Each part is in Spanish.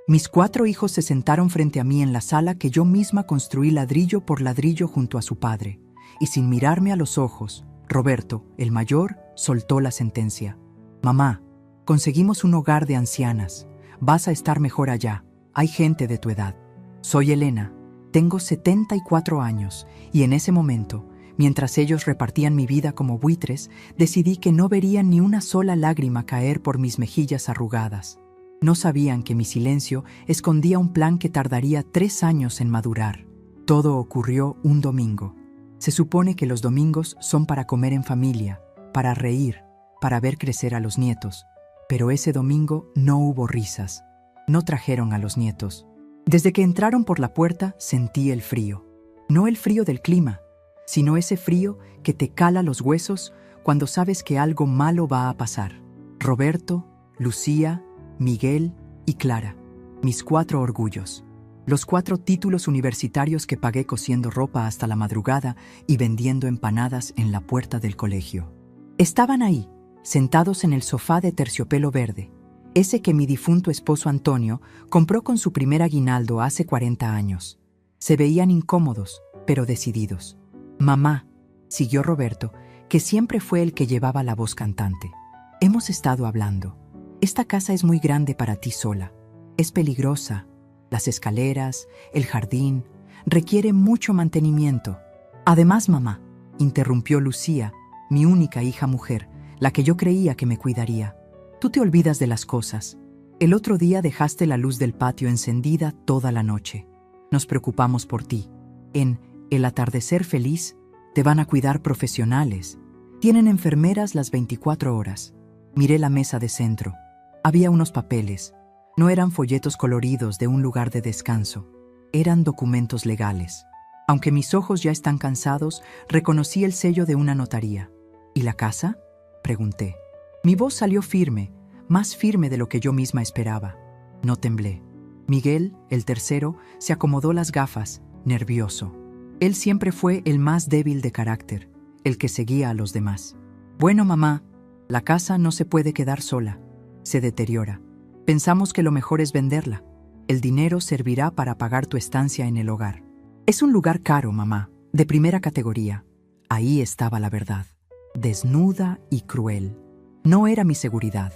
Mis 4 hijos se sentaron frente a mí en la sala que yo misma construí ladrillo por ladrillo junto a su padre, y sin mirarme a los ojos, Roberto, el mayor, soltó la sentencia. Mamá, conseguimos un hogar de ancianas. Vas a estar mejor allá. Hay gente de tu edad. Soy Elena. Tengo 74 años, y en ese momento, mientras ellos repartían mi vida como buitres, decidí que no verían ni una sola lágrima caer por mis mejillas arrugadas. No sabían que mi silencio escondía un plan que tardaría 3 años en madurar. Todo ocurrió un domingo. Se supone que los domingos son para comer en familia, para reír, para ver crecer a los nietos. Pero ese domingo no hubo risas. No trajeron a los nietos. Desde que entraron por la puerta sentí el frío. No el frío del clima, sino ese frío que te cala los huesos cuando sabes que algo malo va a pasar. Roberto, Lucía, Miguel y Clara, mis 4 orgullos. Los 4 títulos universitarios que pagué cosiendo ropa hasta la madrugada y vendiendo empanadas en la puerta del colegio. Estaban ahí, sentados en el sofá de terciopelo verde, ese que mi difunto esposo Antonio compró con su primer aguinaldo hace 40 años. Se veían incómodos, pero decididos. Mamá, siguió Roberto, que siempre fue el que llevaba la voz cantante. Hemos estado hablando. Esta casa es muy grande para ti sola. Es peligrosa. Las escaleras, el jardín, requiere mucho mantenimiento. Además, mamá, interrumpió Lucía, mi única hija mujer, la que yo creía que me cuidaría. Tú te olvidas de las cosas. El otro día dejaste la luz del patio encendida toda la noche. Nos preocupamos por ti. En El atardecer feliz te van a cuidar profesionales. Tienen enfermeras las 24 horas. Miré la mesa de centro. Había unos papeles. No eran folletos coloridos de un lugar de descanso. Eran documentos legales. Aunque mis ojos ya están cansados, reconocí el sello de una notaría. ¿Y la casa?, pregunté. Mi voz salió firme, más firme de lo que yo misma esperaba. No temblé. Miguel, el tercero, se acomodó las gafas, nervioso. Él siempre fue el más débil de carácter, el que seguía a los demás. Bueno, mamá, la casa no se puede quedar sola. Se deteriora. Pensamos que lo mejor es venderla. El dinero servirá para pagar tu estancia en el hogar. Es un lugar caro, mamá, de primera categoría. Ahí estaba la verdad, desnuda y cruel. No era mi seguridad,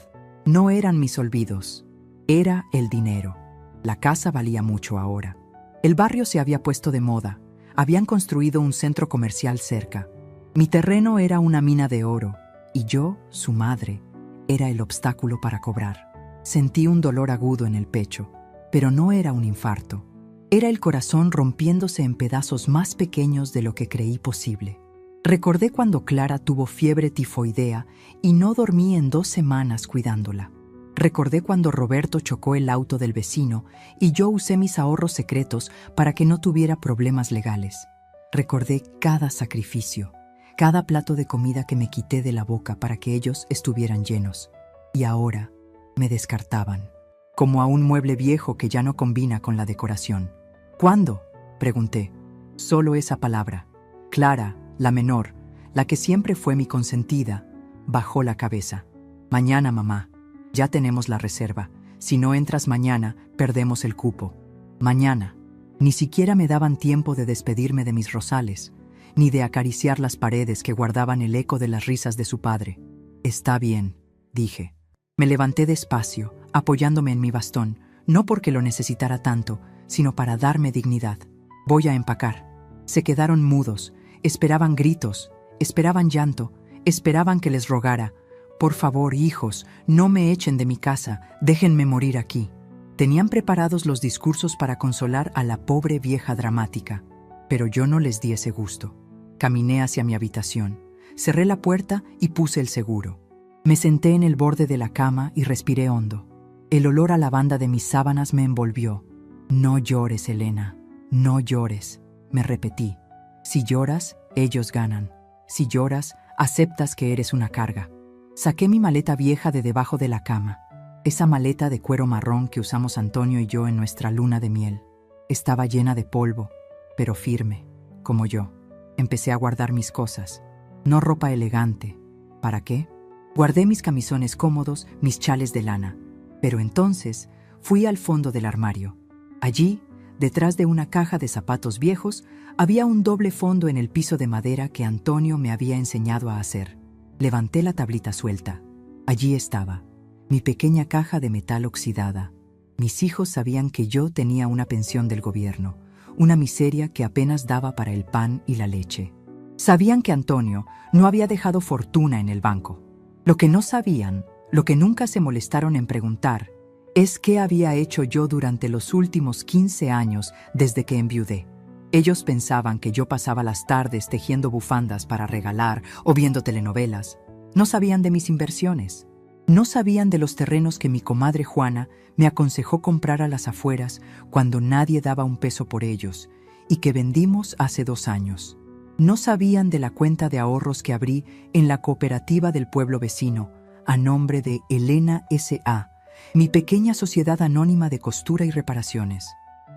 no eran mis olvidos, era el dinero. La casa valía mucho ahora. El barrio se había puesto de moda, habían construido un centro comercial cerca. Mi terreno era una mina de oro, y yo, su madre, era el obstáculo para cobrar. Sentí un dolor agudo en el pecho, pero no era un infarto. Era el corazón rompiéndose en pedazos más pequeños de lo que creí posible. Recordé cuando Clara tuvo fiebre tifoidea y no dormí en 2 semanas cuidándola. Recordé cuando Roberto chocó el auto del vecino y yo usé mis ahorros secretos para que no tuviera problemas legales. Recordé cada sacrificio, cada plato de comida que me quité de la boca para que ellos estuvieran llenos. Y ahora me descartaban, como a un mueble viejo que ya no combina con la decoración. ¿Cuándo?, pregunté. Solo esa palabra. Clara, la menor, la que siempre fue mi consentida, bajó la cabeza. Mañana, mamá. Ya tenemos la reserva. Si no entras mañana, perdemos el cupo. Mañana. Ni siquiera me daban tiempo de despedirme de mis rosales, ni de acariciar las paredes que guardaban el eco de las risas de su padre. Está bien, dije. Me levanté despacio, apoyándome en mi bastón, no porque lo necesitara tanto, sino para darme dignidad. Voy a empacar. Se quedaron mudos, esperaban gritos, esperaban llanto, esperaban que les rogara. Por favor, hijos, no me echen de mi casa, déjenme morir aquí. Tenían preparados los discursos para consolar a la pobre vieja dramática, pero yo no les di ese gusto. Caminé hacia mi habitación, cerré la puerta y puse el seguro. Me senté en el borde de la cama y respiré hondo. El olor a lavanda de mis sábanas me envolvió. No llores, Elena, no llores, me repetí. Si lloras, ellos ganan. Si lloras, aceptas que eres una carga. Saqué mi maleta vieja de debajo de la cama, esa maleta de cuero marrón que usamos Antonio y yo en nuestra luna de miel. Estaba llena de polvo, pero firme, como yo. Empecé a guardar mis cosas. No ropa elegante. ¿Para qué? Guardé mis camisones cómodos, mis chales de lana. Pero entonces Fui al fondo del armario. Allí, detrás de una caja de zapatos viejos, había un doble fondo en el piso de madera que Antonio me había enseñado a hacer. Levanté la tablita suelta. Allí estaba, mi pequeña caja de metal oxidada. Mis hijos sabían que yo tenía una pensión del gobierno, una miseria que apenas daba para el pan y la leche. Sabían que Antonio no había dejado fortuna en el banco. Lo que no sabían, lo que nunca se molestaron en preguntar, es qué había hecho yo durante los últimos 15 años desde que enviudé. Ellos pensaban que yo pasaba las tardes tejiendo bufandas para regalar o viendo telenovelas. No sabían de mis inversiones. No sabían de los terrenos que mi comadre Juana me aconsejó comprar a las afueras cuando nadie daba un peso por ellos y que vendimos hace 2 años. No sabían de la cuenta de ahorros que abrí en la cooperativa del pueblo vecino, a nombre de Elena S.A., mi pequeña sociedad anónima de costura y reparaciones.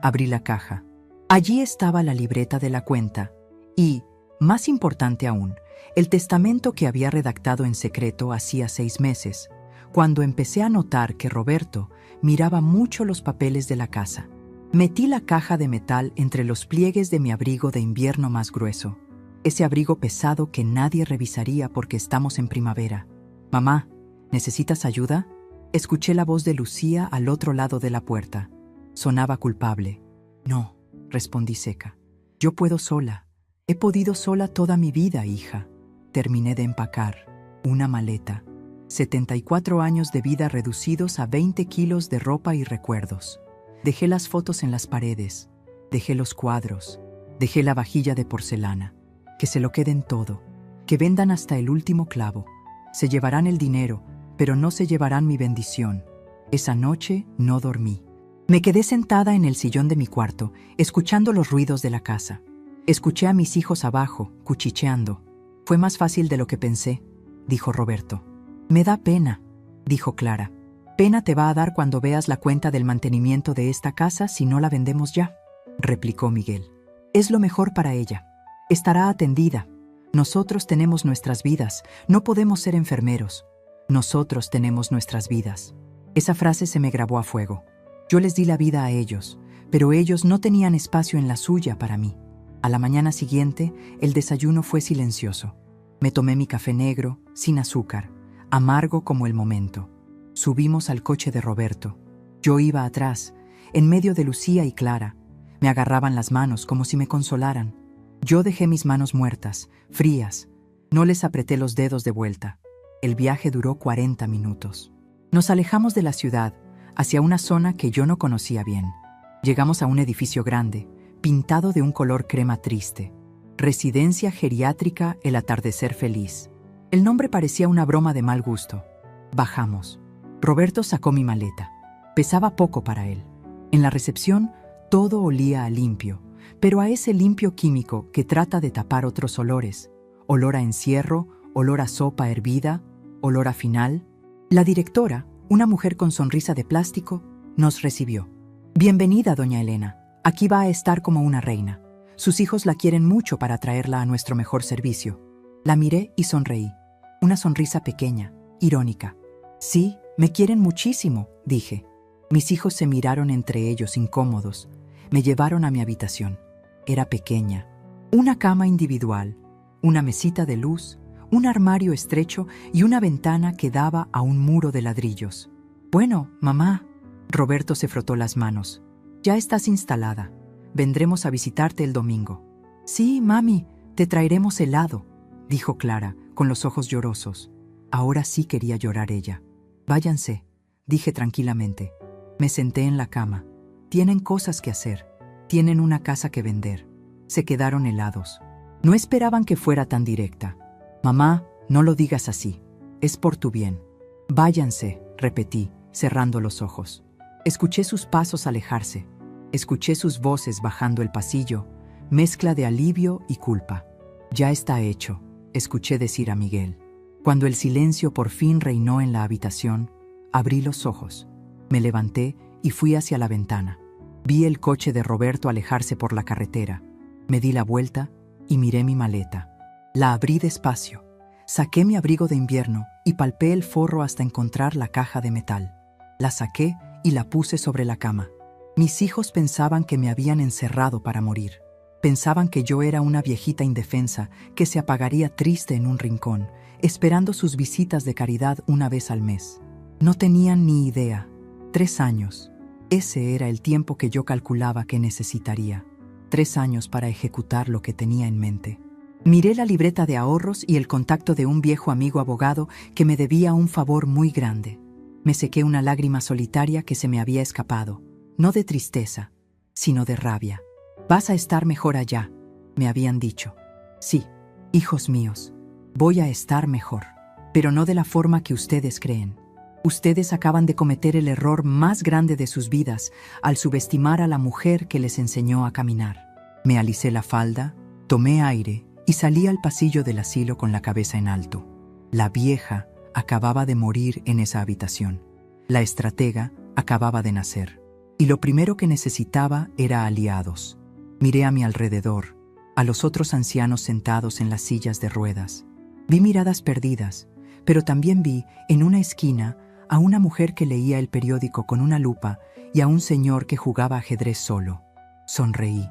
Abrí la caja. Allí estaba la libreta de la cuenta y, más importante aún, el testamento que había redactado en secreto hacía 6 meses, cuando empecé a notar que Roberto miraba mucho los papeles de la casa. Metí la caja de metal entre los pliegues de mi abrigo de invierno más grueso, ese abrigo pesado que nadie revisaría porque estamos en primavera. «Mamá, ¿necesitas ayuda?», escuché la voz de Lucía al otro lado de la puerta. Sonaba culpable. «No», respondí seca. «Yo puedo sola. He podido sola toda mi vida, hija». Terminé de empacar. Una maleta. 74 años de vida reducidos a 20 kilos de ropa y recuerdos. Dejé las fotos en las paredes. Dejé los cuadros. Dejé la vajilla de porcelana. Que se lo queden todo. Que vendan hasta el último clavo. Se llevarán el dinero, pero no se llevarán mi bendición. Esa noche no dormí. Me quedé sentada en el sillón de mi cuarto, escuchando los ruidos de la casa. Escuché a mis hijos abajo, cuchicheando. «Fue más fácil de lo que pensé», dijo Roberto. «Me da pena», dijo Clara. «Pena te va a dar cuando veas la cuenta del mantenimiento de esta casa si no la vendemos ya», replicó Miguel. «Es lo mejor para ella. Estará atendida. Nosotros tenemos nuestras vidas, no podemos ser enfermeros. Nosotros tenemos nuestras vidas». Esa frase se me grabó a fuego. Yo les di la vida a ellos, pero ellos no tenían espacio en la suya para mí. A la mañana siguiente, el desayuno fue silencioso. Me tomé mi café negro, sin azúcar, amargo como el momento. Subimos al coche de Roberto. Yo iba atrás, en medio de Lucía y Clara. Me agarraban las manos como si me consolaran. Yo dejé mis manos muertas, frías. No les apreté los dedos de vuelta. El viaje duró 40 minutos. Nos alejamos de la ciudad, hacia una zona que yo no conocía bien. Llegamos a un edificio grande, pintado de un color crema triste. Residencia geriátrica El Atardecer Feliz. El nombre parecía una broma de mal gusto. Bajamos. Roberto sacó mi maleta. Pesaba poco para él. En la recepción, todo olía a limpio, pero a ese limpio químico que trata de tapar otros olores. Olor a encierro, olor a sopa hervida, olor a final. La directora, una mujer con sonrisa de plástico, nos recibió. «Bienvenida, doña Elena. Aquí va a estar como una reina. Sus hijos la quieren mucho para traerla a nuestro mejor servicio». La miré y sonreí. Una sonrisa pequeña, irónica. «Sí, me quieren muchísimo», dije. Mis hijos se miraron entre ellos incómodos. Me llevaron a mi habitación. Era pequeña. Una cama individual, una mesita de luz, un armario estrecho y una ventana que daba a un muro de ladrillos. «Bueno, mamá». Roberto se frotó las manos. «Ya estás instalada. Vendremos a visitarte el domingo». «Sí, mami, te traeremos helado», dijo Clara, con los ojos llorosos. Ahora sí quería llorar ella. «Váyanse», dije tranquilamente. Me senté en la cama. Tienen cosas que hacer. Tienen una casa que vender. Se quedaron helados. No esperaban que fuera tan directa. «Mamá, no lo digas así. Es por tu bien». «Váyanse», repetí, cerrando los ojos. Escuché sus pasos alejarse. Escuché sus voces bajando el pasillo, mezcla de alivio y culpa. «Ya está hecho», escuché decir a Miguel. Cuando el silencio por fin reinó en la habitación, abrí los ojos. Me levanté y fui hacia la ventana. Vi el coche de Roberto alejarse por la carretera. Me di la vuelta y miré mi maleta. La abrí despacio. Saqué mi abrigo de invierno y palpé el forro hasta encontrar la caja de metal. La saqué y la puse sobre la cama. Mis hijos pensaban que me habían encerrado para morir. Pensaban que yo era una viejita indefensa que se apagaría triste en un rincón, esperando sus visitas de caridad una vez al mes. No tenían ni idea. 3 años. Ese era el tiempo que yo calculaba que necesitaría. 3 años para ejecutar lo que tenía en mente. Miré la libreta de ahorros y el contacto de un viejo amigo abogado que me debía un favor muy grande. Me sequé una lágrima solitaria que se me había escapado, no de tristeza, sino de rabia. «Vas a estar mejor allá», me habían dicho. Sí, hijos míos, voy a estar mejor, pero no de la forma que ustedes creen. Ustedes acaban de cometer el error más grande de sus vidas al subestimar a la mujer que les enseñó a caminar. Me alicé la falda, tomé aire y salí al pasillo del asilo con la cabeza en alto. La vieja acababa de morir en esa habitación. La estratega acababa de nacer. Y lo primero que necesitaba era aliados. Miré a mi alrededor, a los otros ancianos sentados en las sillas de ruedas. Vi miradas perdidas, pero también vi, en una esquina, a una mujer que leía el periódico con una lupa y a un señor que jugaba ajedrez solo. Sonreí.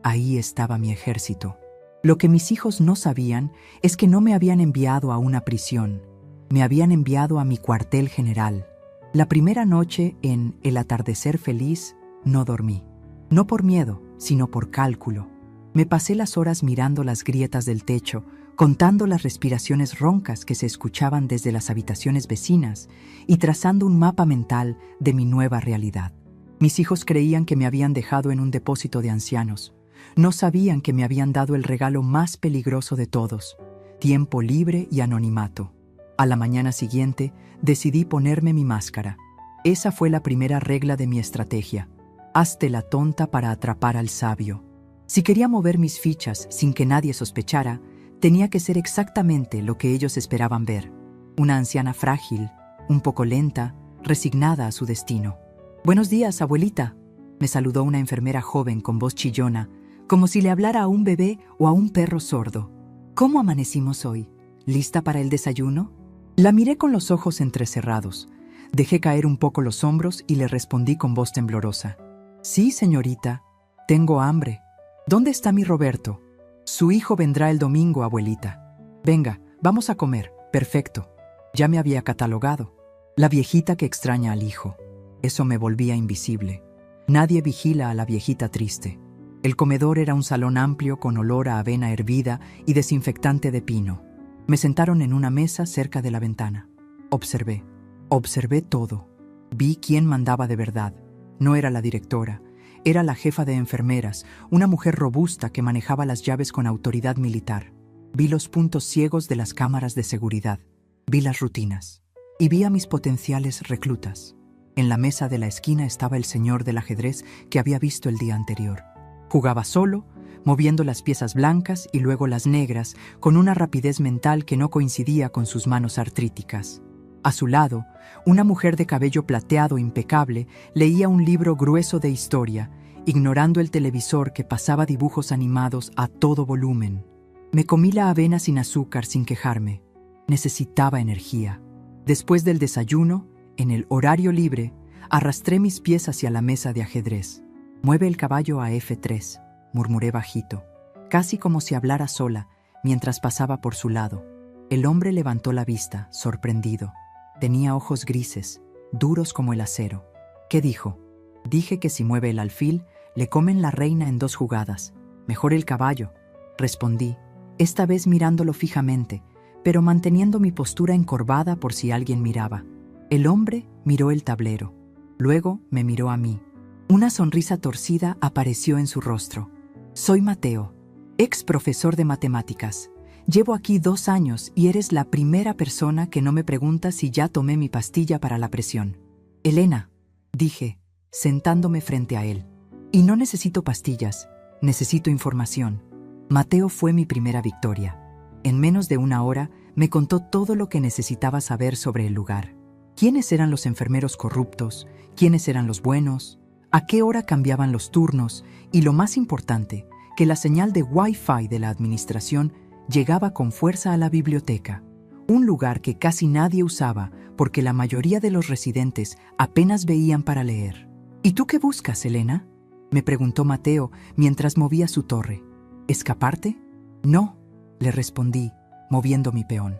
Ahí estaba mi ejército. Lo que mis hijos no sabían es que no me habían enviado a una prisión. Me habían enviado a mi cuartel general. La primera noche, en El atardecer feliz, no dormí. No por miedo, sino por cálculo. Me pasé las horas mirando las grietas del techo, contando las respiraciones roncas que se escuchaban desde las habitaciones vecinas y trazando un mapa mental de mi nueva realidad. Mis hijos creían que me habían dejado en un depósito de ancianos. No sabían que me habían dado el regalo más peligroso de todos: tiempo libre y anonimato. A la mañana siguiente, decidí ponerme mi máscara. Esa fue la primera regla de mi estrategia. Hazte la tonta para atrapar al sabio. Si quería mover mis fichas sin que nadie sospechara, tenía que ser exactamente lo que ellos esperaban ver. Una anciana frágil, un poco lenta, resignada a su destino. «Buenos días, abuelita», me saludó una enfermera joven con voz chillona, como si le hablara a un bebé o a un perro sordo. «¿Cómo amanecimos hoy? ¿Lista para el desayuno?». La miré con los ojos entrecerrados. Dejé caer un poco los hombros y le respondí con voz temblorosa. «Sí, señorita, tengo hambre». «¿Dónde está mi Roberto?». «Su hijo vendrá el domingo, abuelita». «Venga, vamos a comer». «Perfecto». Ya me había catalogado. La viejita que extraña al hijo. Eso me volvía invisible. Nadie vigila a la viejita triste. El comedor era un salón amplio con olor a avena hervida y desinfectante de pino. Me sentaron en una mesa cerca de la ventana. Observé todo. Vi quién mandaba de verdad. No era la directora. Era la jefa de enfermeras, una mujer robusta que manejaba las llaves con autoridad militar. Vi los puntos ciegos de las cámaras de seguridad. Vi las rutinas. Y vi a mis potenciales reclutas. En la mesa de la esquina estaba el señor del ajedrez que había visto el día anterior. Jugaba solo, moviendo las piezas blancas y luego las negras, con una rapidez mental que no coincidía con sus manos artríticas. A su lado, una mujer de cabello plateado impecable leía un libro grueso de historia, ignorando el televisor que pasaba dibujos animados a todo volumen. Me comí la avena sin azúcar sin quejarme. Necesitaba energía. Después del desayuno, en el horario libre, arrastré mis pies hacia la mesa de ajedrez. «Mueve el caballo a F3», murmuré bajito, casi como si hablara sola, mientras pasaba por su lado. El hombre levantó la vista, sorprendido. Tenía ojos grises, duros como el acero. «¿Qué dijo?». «Dije que si mueve el alfil, le comen la reina en 2 jugadas. Mejor el caballo», respondí, esta vez mirándolo fijamente, pero manteniendo mi postura encorvada por si alguien miraba. El hombre miró el tablero. Luego me miró a mí. Una sonrisa torcida apareció en su rostro. «Soy Mateo, ex profesor de matemáticas. Llevo aquí 2 años y eres la primera persona que no me pregunta si ya tomé mi pastilla para la presión». «Elena», dije, sentándome frente a él. «Y no necesito pastillas, necesito información». Mateo fue mi primera victoria. En menos de 1 hora me contó todo lo que necesitaba saber sobre el lugar. ¿Quiénes eran los enfermeros corruptos? ¿Quiénes eran los buenos? ¿A qué hora cambiaban los turnos? Y lo más importante, que la señal de Wi-Fi de la administración llegaba con fuerza a la biblioteca. Un lugar que casi nadie usaba porque la mayoría de los residentes apenas veían para leer. ¿Y tú qué buscas, Elena?, me preguntó Mateo mientras movía su torre. ¿Escaparte? No, le respondí, moviendo mi peón.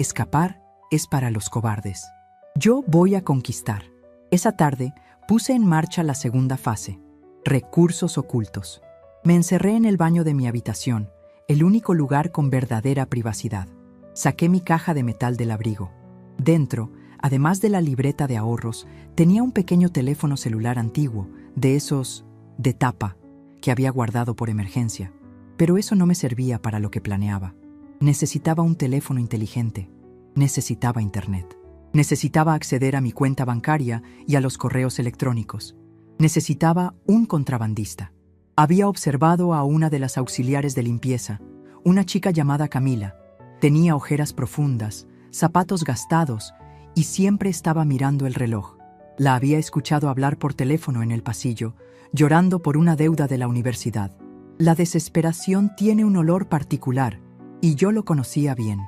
Escapar es para los cobardes. Yo voy a conquistar. Esa tarde puse en marcha la segunda fase, recursos ocultos. Me encerré en el baño de mi habitación, el único lugar con verdadera privacidad. Saqué mi caja de metal del abrigo. Dentro, además de la libreta de ahorros, tenía un pequeño teléfono celular antiguo, de esos de tapa, que había guardado por emergencia. Pero eso no me servía para lo que planeaba. Necesitaba un teléfono inteligente. Necesitaba internet. Necesitaba acceder a mi cuenta bancaria y a los correos electrónicos. Necesitaba un contrabandista. Había observado a una de las auxiliares de limpieza, una chica llamada Camila. Tenía ojeras profundas, zapatos gastados y siempre estaba mirando el reloj. La había escuchado hablar por teléfono en el pasillo, llorando por una deuda de la universidad. La desesperación tiene un olor particular, y yo lo conocía bien.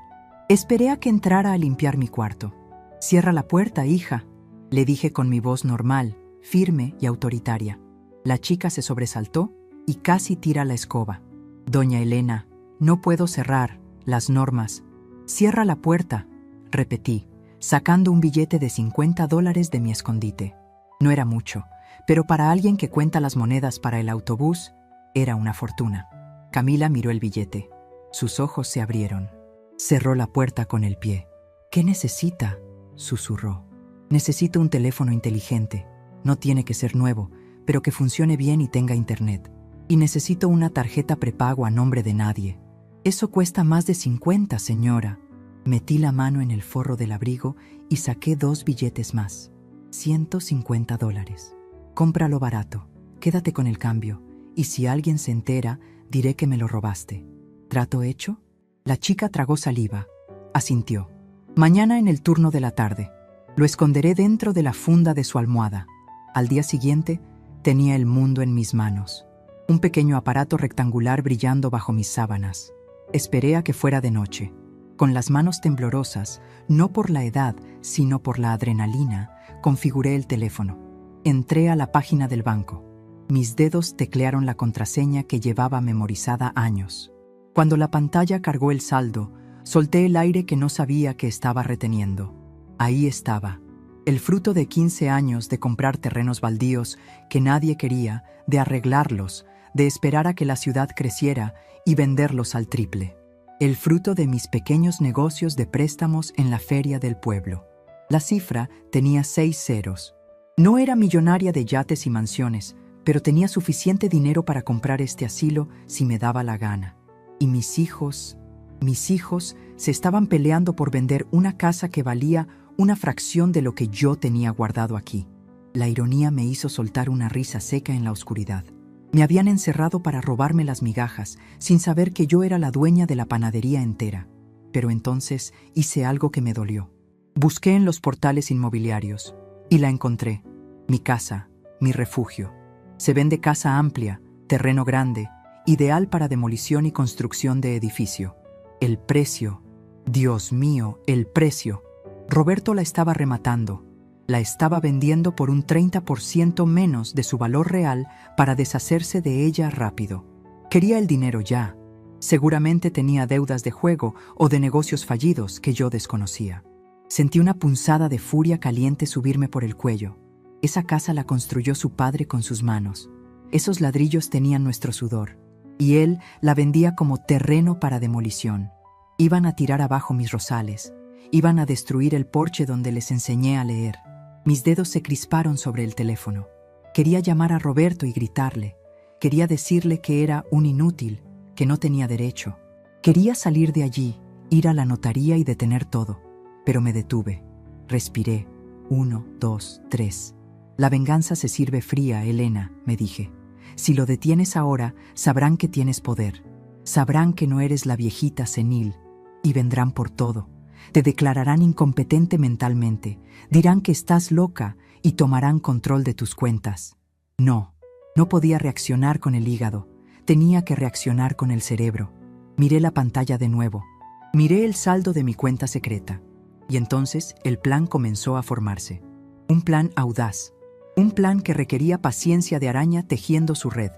Esperé a que entrara a limpiar mi cuarto. «Cierra la puerta, hija», le dije con mi voz normal, firme y autoritaria. La chica se sobresaltó y casi tira la escoba. «Doña Elena, no puedo cerrar, las normas». «Cierra la puerta», repetí, sacando un billete de $50 de mi escondite. No era mucho, pero para alguien que cuenta las monedas para el autobús, era una fortuna. Camila miró el billete. Sus ojos se abrieron. Cerró la puerta con el pie. «¿Qué necesita?», susurró. «Necesito un teléfono inteligente. No tiene que ser nuevo, pero que funcione bien y tenga internet. Y necesito una tarjeta prepago a nombre de nadie». «Eso cuesta más de 50, señora». Metí la mano en el forro del abrigo y saqué 2 billetes más. $150. «Cómpralo barato. Quédate con el cambio. Y si alguien se entera, diré que me lo robaste». «¿Trato hecho?». La chica tragó saliva. Asintió. «Mañana en el turno de la tarde. Lo esconderé dentro de la funda de su almohada». Al día siguiente, tenía el mundo en mis manos. Un pequeño aparato rectangular brillando bajo mis sábanas. Esperé a que fuera de noche. Con las manos temblorosas, no por la edad, sino por la adrenalina, configuré el teléfono. Entré a la página del banco. Mis dedos teclearon la contraseña que llevaba memorizada años. Cuando la pantalla cargó el saldo, solté el aire que no sabía que estaba reteniendo. Ahí estaba, el fruto de 15 años de comprar terrenos baldíos que nadie quería, de arreglarlos, de esperar a que la ciudad creciera y venderlos al triple. El fruto de mis pequeños negocios de préstamos en la feria del pueblo. La cifra tenía 6 ceros. No era millonaria de yates y mansiones, pero tenía suficiente dinero para comprar este asilo si me daba la gana. Y mis hijos se estaban peleando por vender una casa que valía una fracción de lo que yo tenía guardado aquí. La ironía me hizo soltar una risa seca en la oscuridad. Me habían encerrado para robarme las migajas, sin saber que yo era la dueña de la panadería entera. Pero entonces hice algo que me dolió. Busqué en los portales inmobiliarios y la encontré. Mi casa, mi refugio. Se vende casa amplia, terreno grande, ideal para demolición y construcción de edificio. El precio, Dios mío, el precio. Roberto la estaba rematando. La estaba vendiendo por un 30% menos de su valor real para deshacerse de ella rápido. Quería el dinero ya. Seguramente tenía deudas de juego o de negocios fallidos que yo desconocía. Sentí una punzada de furia caliente subirme por el cuello. Esa casa la construyó su padre con sus manos. Esos ladrillos tenían nuestro sudor. Y él la vendía como terreno para demolición. Iban a tirar abajo mis rosales. Iban a destruir el porche donde les enseñé a leer. Mis dedos se crisparon sobre el teléfono. Quería llamar a Roberto y gritarle. Quería decirle que era un inútil, que no tenía derecho. Quería salir de allí, ir a la notaría y detener todo. Pero me detuve. Respiré. 1, 2, 3. La venganza se sirve fría, Elena, me dije. Si lo detienes ahora, sabrán que tienes poder. Sabrán que no eres la viejita senil. Y vendrán por todo. Te declararán incompetente mentalmente, dirán que estás loca y tomarán control de tus cuentas. No podía reaccionar con el hígado, tenía que reaccionar con el cerebro. Miré la pantalla de nuevo. Miré el saldo de mi cuenta secreta, y entonces el plan comenzó a formarse. Un plan audaz, un plan que requería paciencia de araña tejiendo su red.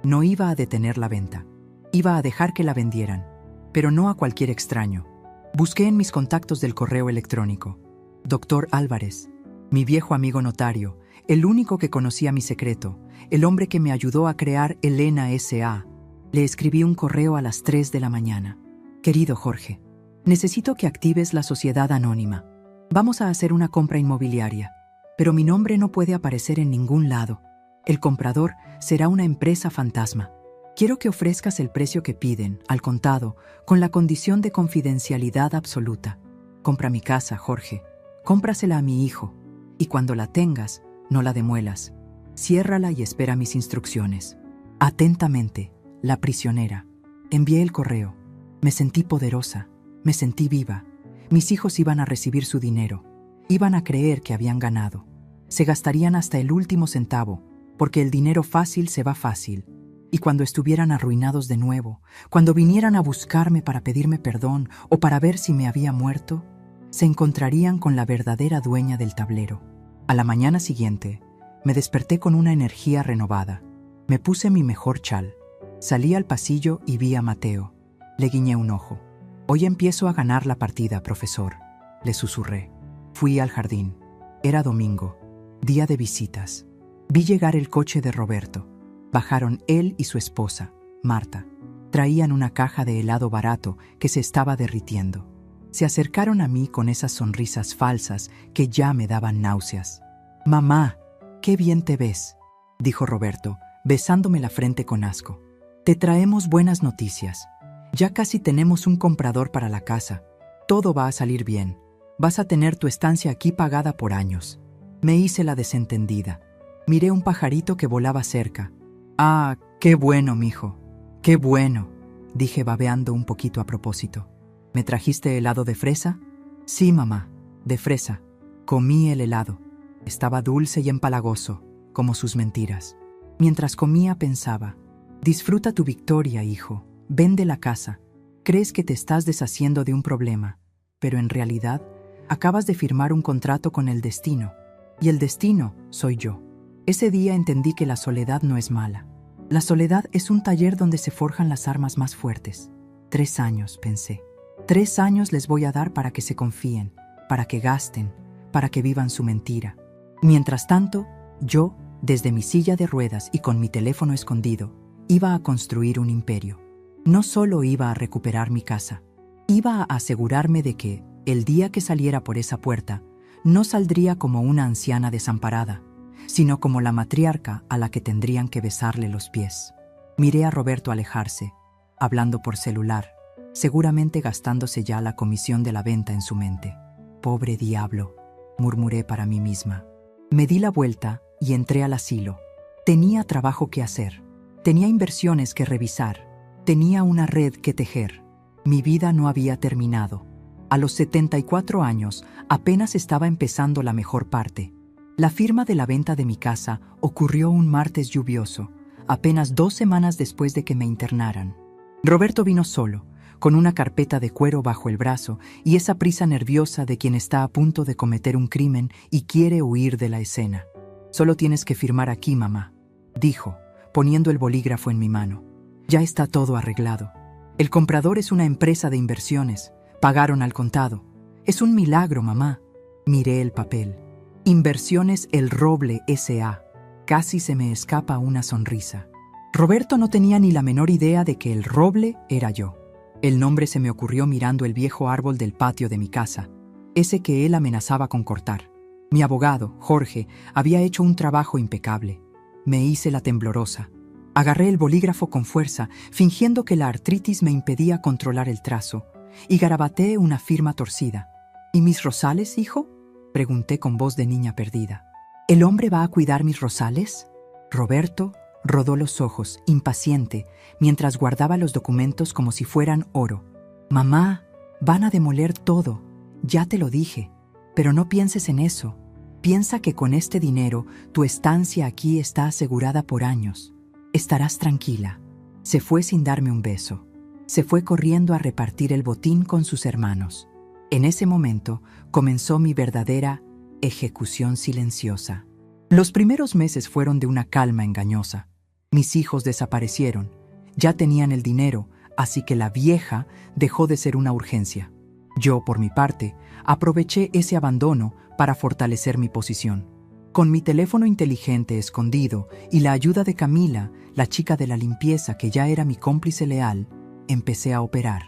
No iba a detener la venta, iba a dejar que la vendieran, pero no a cualquier extraño. Busqué en mis contactos del correo electrónico. Doctor Álvarez, mi viejo amigo notario, el único que conocía mi secreto, el hombre que me ayudó a crear Elena S.A. Le escribí un correo a las 3 de la mañana. Querido Jorge, necesito que actives la sociedad anónima. Vamos a hacer una compra inmobiliaria, pero mi nombre no puede aparecer en ningún lado. El comprador será una empresa fantasma. Quiero que ofrezcas el precio que piden, al contado, con la condición de confidencialidad absoluta. Compra mi casa, Jorge. Cómprasela a mi hijo. Y cuando la tengas, no la demuelas. Ciérrala y espera mis instrucciones. Atentamente, la prisionera. Envié el correo. Me sentí poderosa. Me sentí viva. Mis hijos iban a recibir su dinero. Iban a creer que habían ganado. Se gastarían hasta el último centavo, porque el dinero fácil se va fácil. Y cuando estuvieran arruinados de nuevo, cuando vinieran a buscarme para pedirme perdón o para ver si me había muerto, se encontrarían con la verdadera dueña del tablero. A la mañana siguiente, me desperté con una energía renovada. Me puse mi mejor chal. Salí al pasillo y vi a Mateo. Le guiñé un ojo. Hoy empiezo a ganar la partida, profesor, le susurré. Fui al jardín. Era domingo, día de visitas. Vi llegar el coche de Roberto. Bajaron él y su esposa, Marta. Traían una caja de helado barato que se estaba derritiendo. Se acercaron a mí con esas sonrisas falsas que ya me daban náuseas. «Mamá, qué bien te ves», dijo Roberto, besándome la frente con asco. «Te traemos buenas noticias. Ya casi tenemos un comprador para la casa. Todo va a salir bien. Vas a tener tu estancia aquí pagada por años». Me hice la desentendida. Miré un pajarito que volaba cerca. «Ah, qué bueno, mijo. Qué bueno», dije babeando un poquito a propósito. «¿Me trajiste helado de fresa?» «Sí, mamá, de fresa». Comí el helado. Estaba dulce y empalagoso, como sus mentiras. Mientras comía pensaba, disfruta tu victoria, hijo. Vende la casa. Crees que te estás deshaciendo de un problema, pero en realidad acabas de firmar un contrato con el destino. Y el destino soy yo. Ese día entendí que la soledad no es mala. La soledad es un taller donde se forjan las armas más fuertes. 3 años, pensé. 3 años les voy a dar para que se confíen, para que gasten, para que vivan su mentira. Mientras tanto, yo, desde mi silla de ruedas y con mi teléfono escondido, iba a construir un imperio. No solo iba a recuperar mi casa, iba a asegurarme de que, el día que saliera por esa puerta, no saldría como una anciana desamparada, sino como la matriarca a la que tendrían que besarle los pies. Miré a Roberto alejarse, hablando por celular, seguramente gastándose ya la comisión de la venta en su mente. «Pobre diablo», murmuré para mí misma. Me di la vuelta y entré al asilo. Tenía trabajo que hacer, tenía inversiones que revisar, tenía una red que tejer. Mi vida no había terminado. A los 74 años apenas estaba empezando la mejor parte. La firma de la venta de mi casa ocurrió un martes lluvioso, apenas 2 semanas después de que me internaran. Roberto vino solo, con una carpeta de cuero bajo el brazo y esa prisa nerviosa de quien está a punto de cometer un crimen y quiere huir de la escena. «Solo tienes que firmar aquí, mamá», dijo, poniendo el bolígrafo en mi mano. «Ya está todo arreglado. El comprador es una empresa de inversiones. Pagaron al contado. Es un milagro, mamá». Miré el papel. Inversiones El Roble S.A. Casi se me escapa una sonrisa. Roberto no tenía ni la menor idea de que El Roble era yo. El nombre se me ocurrió mirando el viejo árbol del patio de mi casa, ese que él amenazaba con cortar. Mi abogado, Jorge, había hecho un trabajo impecable. Me hice la temblorosa. Agarré el bolígrafo con fuerza, fingiendo que la artritis me impedía controlar el trazo, y garabateé una firma torcida. «¿Y mis rosales, hijo?», pregunté con voz de niña perdida. «¿El hombre va a cuidar mis rosales?». Roberto rodó los ojos, impaciente, mientras guardaba los documentos como si fueran oro. «Mamá, van a demoler todo, ya te lo dije, pero no pienses en eso. Piensa que con este dinero tu estancia aquí está asegurada por años. Estarás tranquila». Se fue sin darme un beso. Se fue corriendo a repartir el botín con sus hermanos. En ese momento comenzó mi verdadera ejecución silenciosa. Los primeros meses fueron de una calma engañosa. Mis hijos desaparecieron. Ya tenían el dinero, así que la vieja dejó de ser una urgencia. Yo, por mi parte, aproveché ese abandono para fortalecer mi posición. Con mi teléfono inteligente escondido y la ayuda de Camila, la chica de la limpieza que ya era mi cómplice leal, empecé a operar.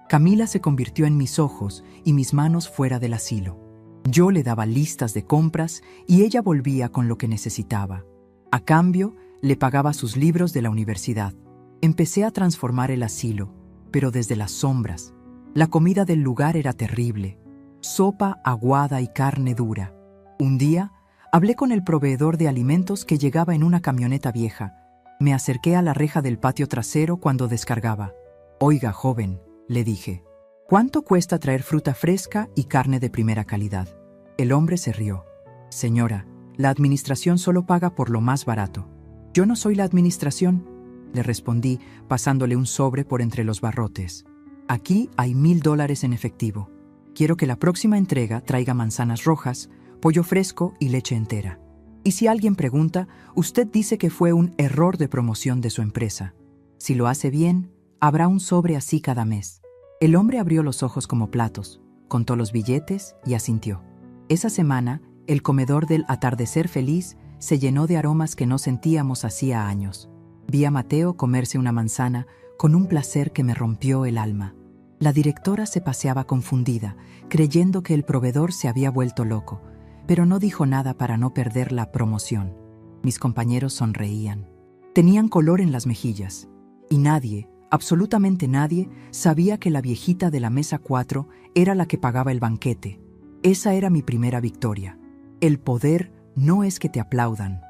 Camila se convirtió en mis ojos y mis manos fuera del asilo. Yo le daba listas de compras y ella volvía con lo que necesitaba. A cambio, le pagaba sus libros de la universidad. Empecé a transformar el asilo, pero desde las sombras. La comida del lugar era terrible. Sopa aguada y carne dura. Un día, hablé con el proveedor de alimentos que llegaba en una camioneta vieja. Me acerqué a la reja del patio trasero cuando descargaba. «Oiga, joven», le dije, «¿cuánto cuesta traer fruta fresca y carne de primera calidad?» El hombre se rió. «Señora, la administración solo paga por lo más barato». «Yo no soy la administración», le respondí, pasándole un sobre por entre los barrotes. «Aquí hay $1000 en efectivo. Quiero que la próxima entrega traiga manzanas rojas, pollo fresco y leche entera. Y si alguien pregunta, usted dice que fue un error de promoción de su empresa. Si lo hace bien, habrá un sobre así cada mes». El hombre abrió los ojos como platos, contó los billetes y asintió. Esa semana, el comedor del Atardecer Feliz se llenó de aromas que no sentíamos hacía años. Vi a Mateo comerse una manzana con un placer que me rompió el alma. La directora se paseaba confundida, creyendo que el proveedor se había vuelto loco, pero no dijo nada para no perder la promoción. Mis compañeros sonreían. Tenían color en las mejillas. Y nadie, absolutamente nadie, sabía que la viejita de la mesa 4 era la que pagaba el banquete. Esa era mi primera victoria. El poder no es que te aplaudan.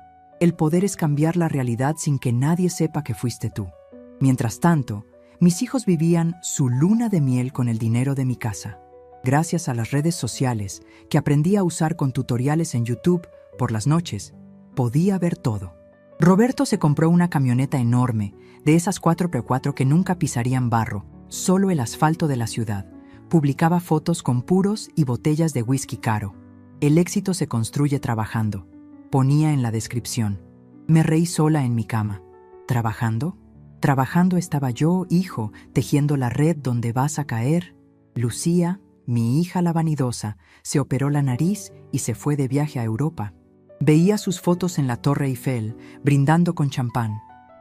El poder es cambiar la realidad sin que nadie sepa que fuiste tú. Mientras tanto, mis hijos vivían su luna de miel con el dinero de mi casa. Gracias a las redes sociales, que aprendí a usar con tutoriales en YouTube, por las noches, podía ver todo. Roberto se compró una camioneta enorme, de esas 4x4 que nunca pisarían barro, solo el asfalto de la ciudad. Publicaba fotos con puros y botellas de whisky caro. El éxito se construye trabajando. Ponía en la descripción. Me reí sola en mi cama. ¿Trabajando? Trabajando estaba yo, hijo, tejiendo la red donde vas a caer. Lucía, mi hija la vanidosa, se operó la nariz y se fue de viaje a Europa. Veía sus fotos en la Torre Eiffel, brindando con champán.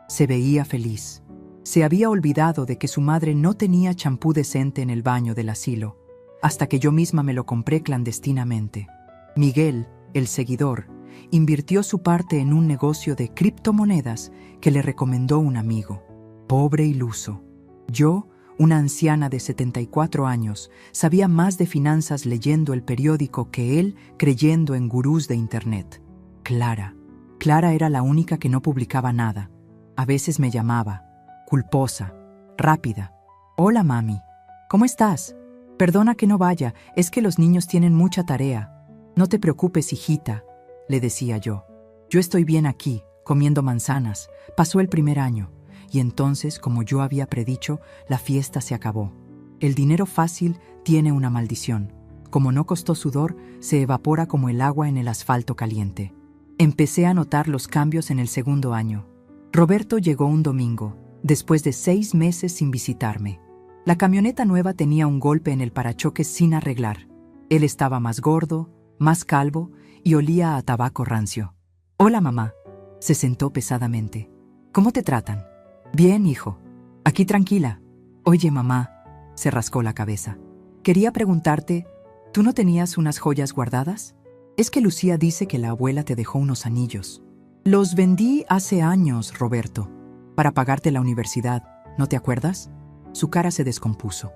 Se veía feliz. Se había olvidado de que su madre no tenía champú decente en el baño del asilo, hasta que yo misma me lo compré clandestinamente. Miguel, el seguidor, invirtió su parte en un negocio de criptomonedas que le recomendó un amigo. Pobre iluso. Yo, una anciana de 74 años, sabía más de finanzas leyendo el periódico que él creyendo en gurús de internet. Clara era la única que no publicaba nada. A veces me llamaba, culposa, rápida. «Hola, mami. ¿Cómo estás? Perdona que no vaya, es que los niños tienen mucha tarea». «No te preocupes, hijita», le decía yo. «Yo estoy bien aquí, comiendo manzanas. Pasó el primer año». Y entonces, como yo había predicho, la fiesta se acabó. El dinero fácil tiene una maldición. Como no costó sudor, se evapora como el agua en el asfalto caliente. Empecé a notar los cambios en el segundo año. Roberto llegó un domingo, después de 6 meses sin visitarme. La camioneta nueva tenía un golpe en el parachoques sin arreglar. Él estaba más gordo, más calvo y olía a tabaco rancio. «Hola, mamá». Se sentó pesadamente. «¿Cómo te tratan?» «Bien, hijo. Aquí tranquila». «Oye, mamá», se rascó la cabeza. «Quería preguntarte, ¿tú no tenías unas joyas guardadas? Es que Lucía dice que la abuela te dejó unos anillos». «Los vendí hace años, Roberto, para pagarte la universidad. ¿No te acuerdas?» Su cara se descompuso.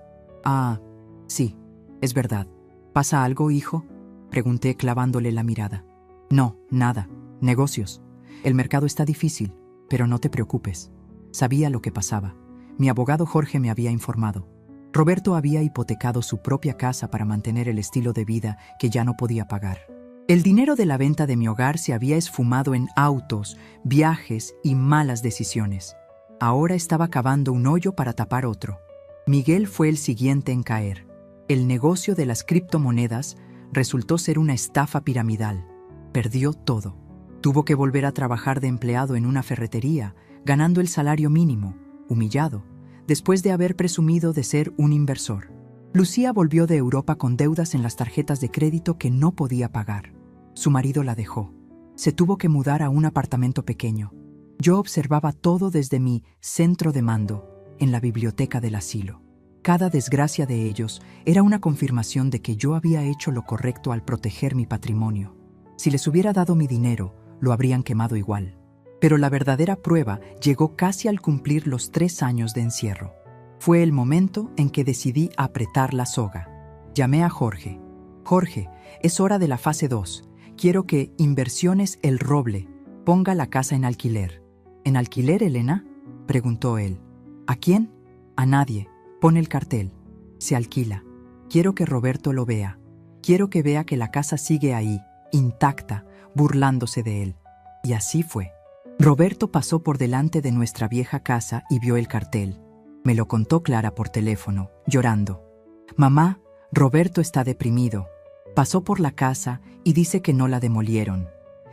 «Ah, sí, es verdad. ¿Pasa algo, hijo?», pregunté clavándole la mirada. «No, nada. Negocios. El mercado está difícil, pero no te preocupes». Sabía lo que pasaba. Mi abogado Jorge me había informado. Roberto había hipotecado su propia casa para mantener el estilo de vida que ya no podía pagar. El dinero de la venta de mi hogar se había esfumado en autos, viajes y malas decisiones. Ahora estaba cavando un hoyo para tapar otro. Miguel fue el siguiente en caer. El negocio de las criptomonedas resultó ser una estafa piramidal. Perdió todo. Tuvo que volver a trabajar de empleado en una ferretería, ganando el salario mínimo, humillado, después de haber presumido de ser un inversor. Lucía volvió de Europa con deudas en las tarjetas de crédito que no podía pagar. Su marido la dejó. Se tuvo que mudar a un apartamento pequeño. Yo observaba todo desde mi centro de mando, en la biblioteca del asilo. Cada desgracia de ellos era una confirmación de que yo había hecho lo correcto al proteger mi patrimonio. Si les hubiera dado mi dinero, lo habrían quemado igual. Pero la verdadera prueba llegó casi al cumplir los 3 años de encierro. Fue el momento en que decidí apretar la soga. Llamé a Jorge. Jorge, es hora de la fase 2. Quiero que Inversiones El Roble ponga la casa en alquiler. ¿En alquiler, Elena?, preguntó él. ¿A quién? A nadie. Pon el cartel. Se alquila. Quiero que Roberto lo vea. Quiero que vea que la casa sigue ahí, intacta, burlándose de él. Y así fue. Roberto pasó por delante de nuestra vieja casa y vio el cartel. Me lo contó Clara por teléfono, llorando. Mamá, Roberto está deprimido. Pasó por la casa y dice que no la demolieron,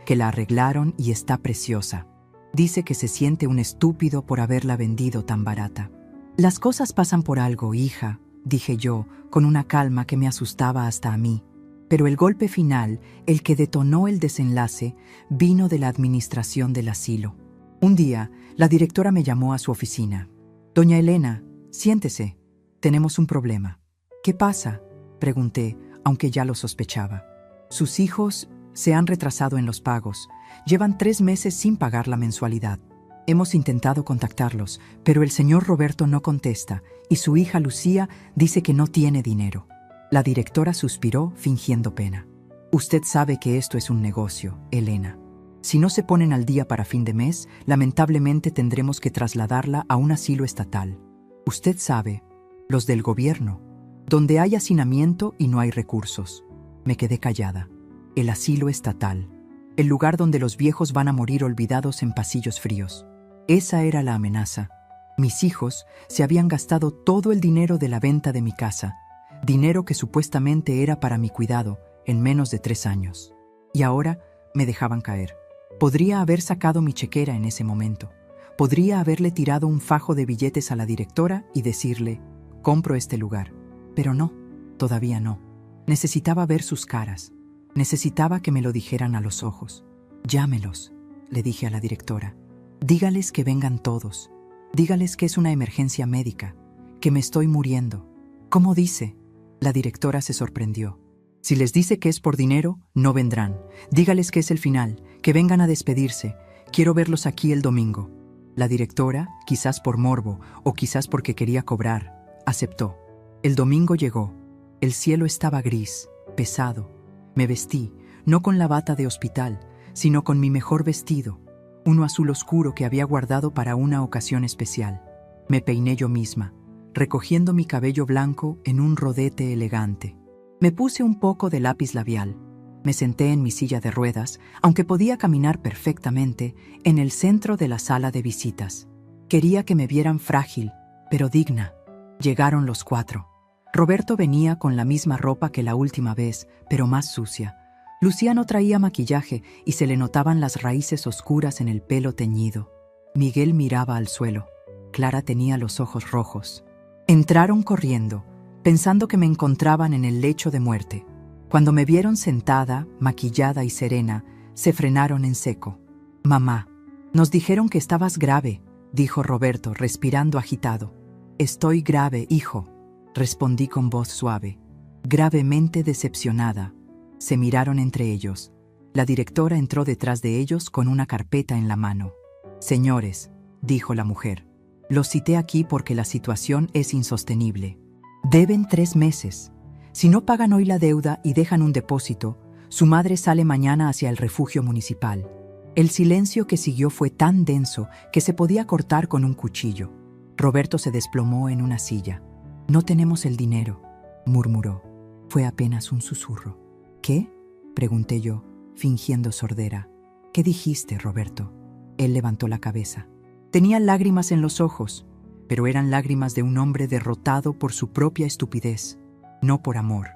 que la arreglaron y está preciosa. Dice que se siente un estúpido por haberla vendido tan barata. Las cosas pasan por algo, hija, dije yo, con una calma que me asustaba hasta a mí. Pero el golpe final, el que detonó el desenlace, vino de la administración del asilo. Un día, la directora me llamó a su oficina. Doña Elena, siéntese. Tenemos un problema. ¿Qué pasa?, pregunté, aunque ya lo sospechaba. Sus hijos se han retrasado en los pagos. Llevan 3 meses sin pagar la mensualidad. Hemos intentado contactarlos, pero el señor Roberto no contesta y su hija Lucía dice que no tiene dinero. La directora suspiró fingiendo pena. Usted sabe que esto es un negocio, Elena. Si no se ponen al día para fin de mes, lamentablemente tendremos que trasladarla a un asilo estatal. Usted sabe, los del gobierno, donde hay hacinamiento y no hay recursos. Me quedé callada. El asilo estatal, el lugar donde los viejos van a morir olvidados en pasillos fríos. Esa era la amenaza. Mis hijos se habían gastado todo el dinero de la venta de mi casa, dinero que supuestamente era para mi cuidado, en menos de 3 años. Y ahora me dejaban caer. Podría haber sacado mi chequera en ese momento. Podría haberle tirado un fajo de billetes a la directora y decirle, compro este lugar. Pero no, todavía no. Necesitaba ver sus caras. Necesitaba que me lo dijeran a los ojos. Llámelos, le dije a la directora. Dígales que vengan todos. Dígales que es una emergencia médica, que me estoy muriendo. ¿Cómo dice? La directora se sorprendió. Si les dice que es por dinero, no vendrán. Dígales que es el final, que vengan a despedirse. Quiero verlos aquí el domingo. La directora, quizás por morbo o quizás porque quería cobrar, aceptó. El domingo llegó. El cielo estaba gris, pesado. Me vestí, no con la bata de hospital, sino con mi mejor vestido, uno azul oscuro que había guardado para una ocasión especial. Me peiné yo misma, recogiendo mi cabello blanco en un rodete elegante. Me puse un poco de lápiz labial. Me senté en mi silla de ruedas, aunque podía caminar perfectamente, en el centro de la sala de visitas. Quería que me vieran frágil, pero digna. Llegaron los 4. Roberto venía con la misma ropa que la última vez, pero más sucia. Lucía no traía maquillaje y se le notaban las raíces oscuras en el pelo teñido. Miguel miraba al suelo. Clara tenía los ojos rojos. Entraron corriendo, pensando que me encontraban en el lecho de muerte. Cuando me vieron sentada, maquillada y serena, se frenaron en seco. «Mamá, nos dijeron que estabas grave», dijo Roberto, respirando agitado. «Estoy grave, hijo», respondí con voz suave. Gravemente decepcionada. Se miraron entre ellos. La directora entró detrás de ellos con una carpeta en la mano. «Señores», dijo la mujer, «los cité aquí porque la situación es insostenible. Deben 3 meses. Si no pagan hoy la deuda y dejan un depósito, su madre sale mañana hacia el refugio municipal». El silencio que siguió fue tan denso que se podía cortar con un cuchillo. Roberto se desplomó en una silla. «No tenemos el dinero», murmuró. Fue apenas un susurro. «¿Qué?», pregunté yo, fingiendo sordera. «¿Qué dijiste, Roberto?». Él levantó la cabeza. Tenía lágrimas en los ojos. pero eran lágrimas de un hombre derrotado por su propia estupidez, no por amor.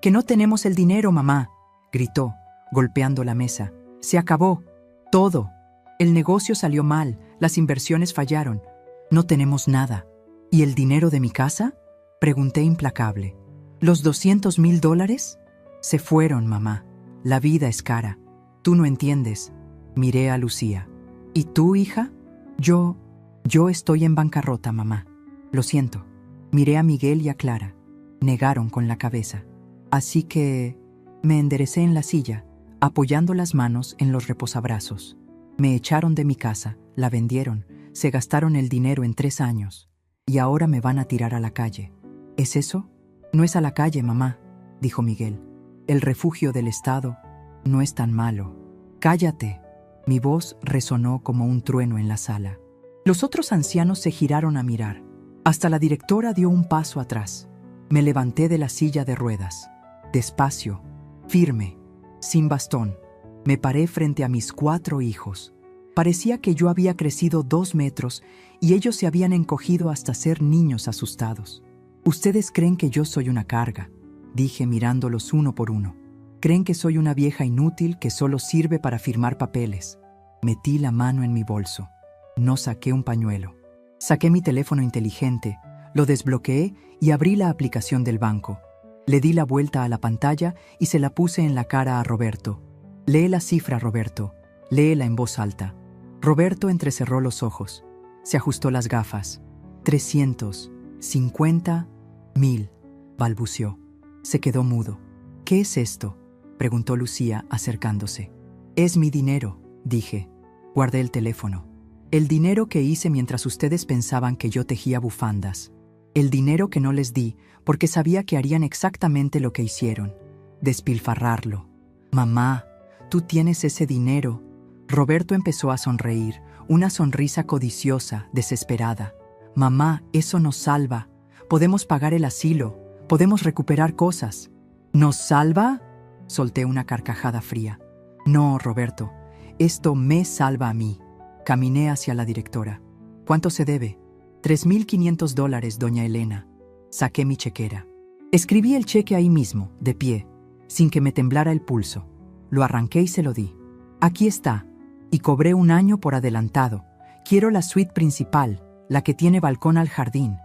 «¡Que no tenemos el dinero, mamá!», gritó, golpeando la mesa. «Se acabó. Todo. El negocio salió mal, las inversiones fallaron. No tenemos nada». «¿Y el dinero de mi casa?», pregunté implacable. «¿Los $200,000? Se fueron, mamá. La vida es cara. Tú no entiendes». Miré a Lucía. «¿Y tú, hija?». Yo estoy en bancarrota, mamá. Lo siento». Miré a Miguel y a Clara. Negaron con la cabeza. Así que me enderecé en la silla, apoyando las manos en los reposabrazos. Me echaron de mi casa, la vendieron, se gastaron el dinero en 3 años. Y ahora me van a tirar a la calle. ¿Es eso? «No es a la calle, mamá», dijo Miguel. «El refugio del Estado no es tan malo». «Cállate». Mi voz resonó como un trueno en la sala. Los otros ancianos se giraron a mirar. Hasta la directora dio un paso atrás. Me levanté de la silla de ruedas. Despacio, firme, sin bastón. Me paré frente a mis 4 hijos. Parecía que yo había crecido 2 metros y ellos se habían encogido hasta ser niños asustados. «Ustedes creen que yo soy una carga», dije mirándolos uno por uno. «Creen que soy una vieja inútil que solo sirve para firmar papeles». Metí la mano en mi bolso. No saqué un pañuelo. Saqué mi teléfono inteligente, lo desbloqueé y abrí la aplicación del banco. Le di la vuelta a la pantalla y se la puse en la cara a Roberto. «Lee la cifra, Roberto. Léela en voz alta». Roberto entrecerró los ojos. Se ajustó las gafas. 350,000, balbuceó. Se quedó mudo. «¿Qué es esto?», preguntó Lucía, acercándose. «Es mi dinero», dije. Guardé el teléfono. «El dinero que hice mientras ustedes pensaban que yo tejía bufandas. El dinero que no les di porque sabía que harían exactamente lo que hicieron. Despilfarrarlo. Mamá, tú tienes ese dinero». Roberto empezó a sonreír, una sonrisa codiciosa, desesperada. «Mamá, eso nos salva. Podemos pagar el asilo. Podemos recuperar cosas». «¿Nos salva?», solté una carcajada fría. «No, Roberto, esto me salva a mí». Caminé hacia la directora. «¿Cuánto se debe?». $3,500, doña Elena. Saqué mi chequera. Escribí el cheque ahí mismo, de pie, sin que me temblara el pulso. Lo arranqué y se lo di. «Aquí está». Y cobré 1 año por adelantado. «Quiero la suite principal, la que tiene balcón al jardín.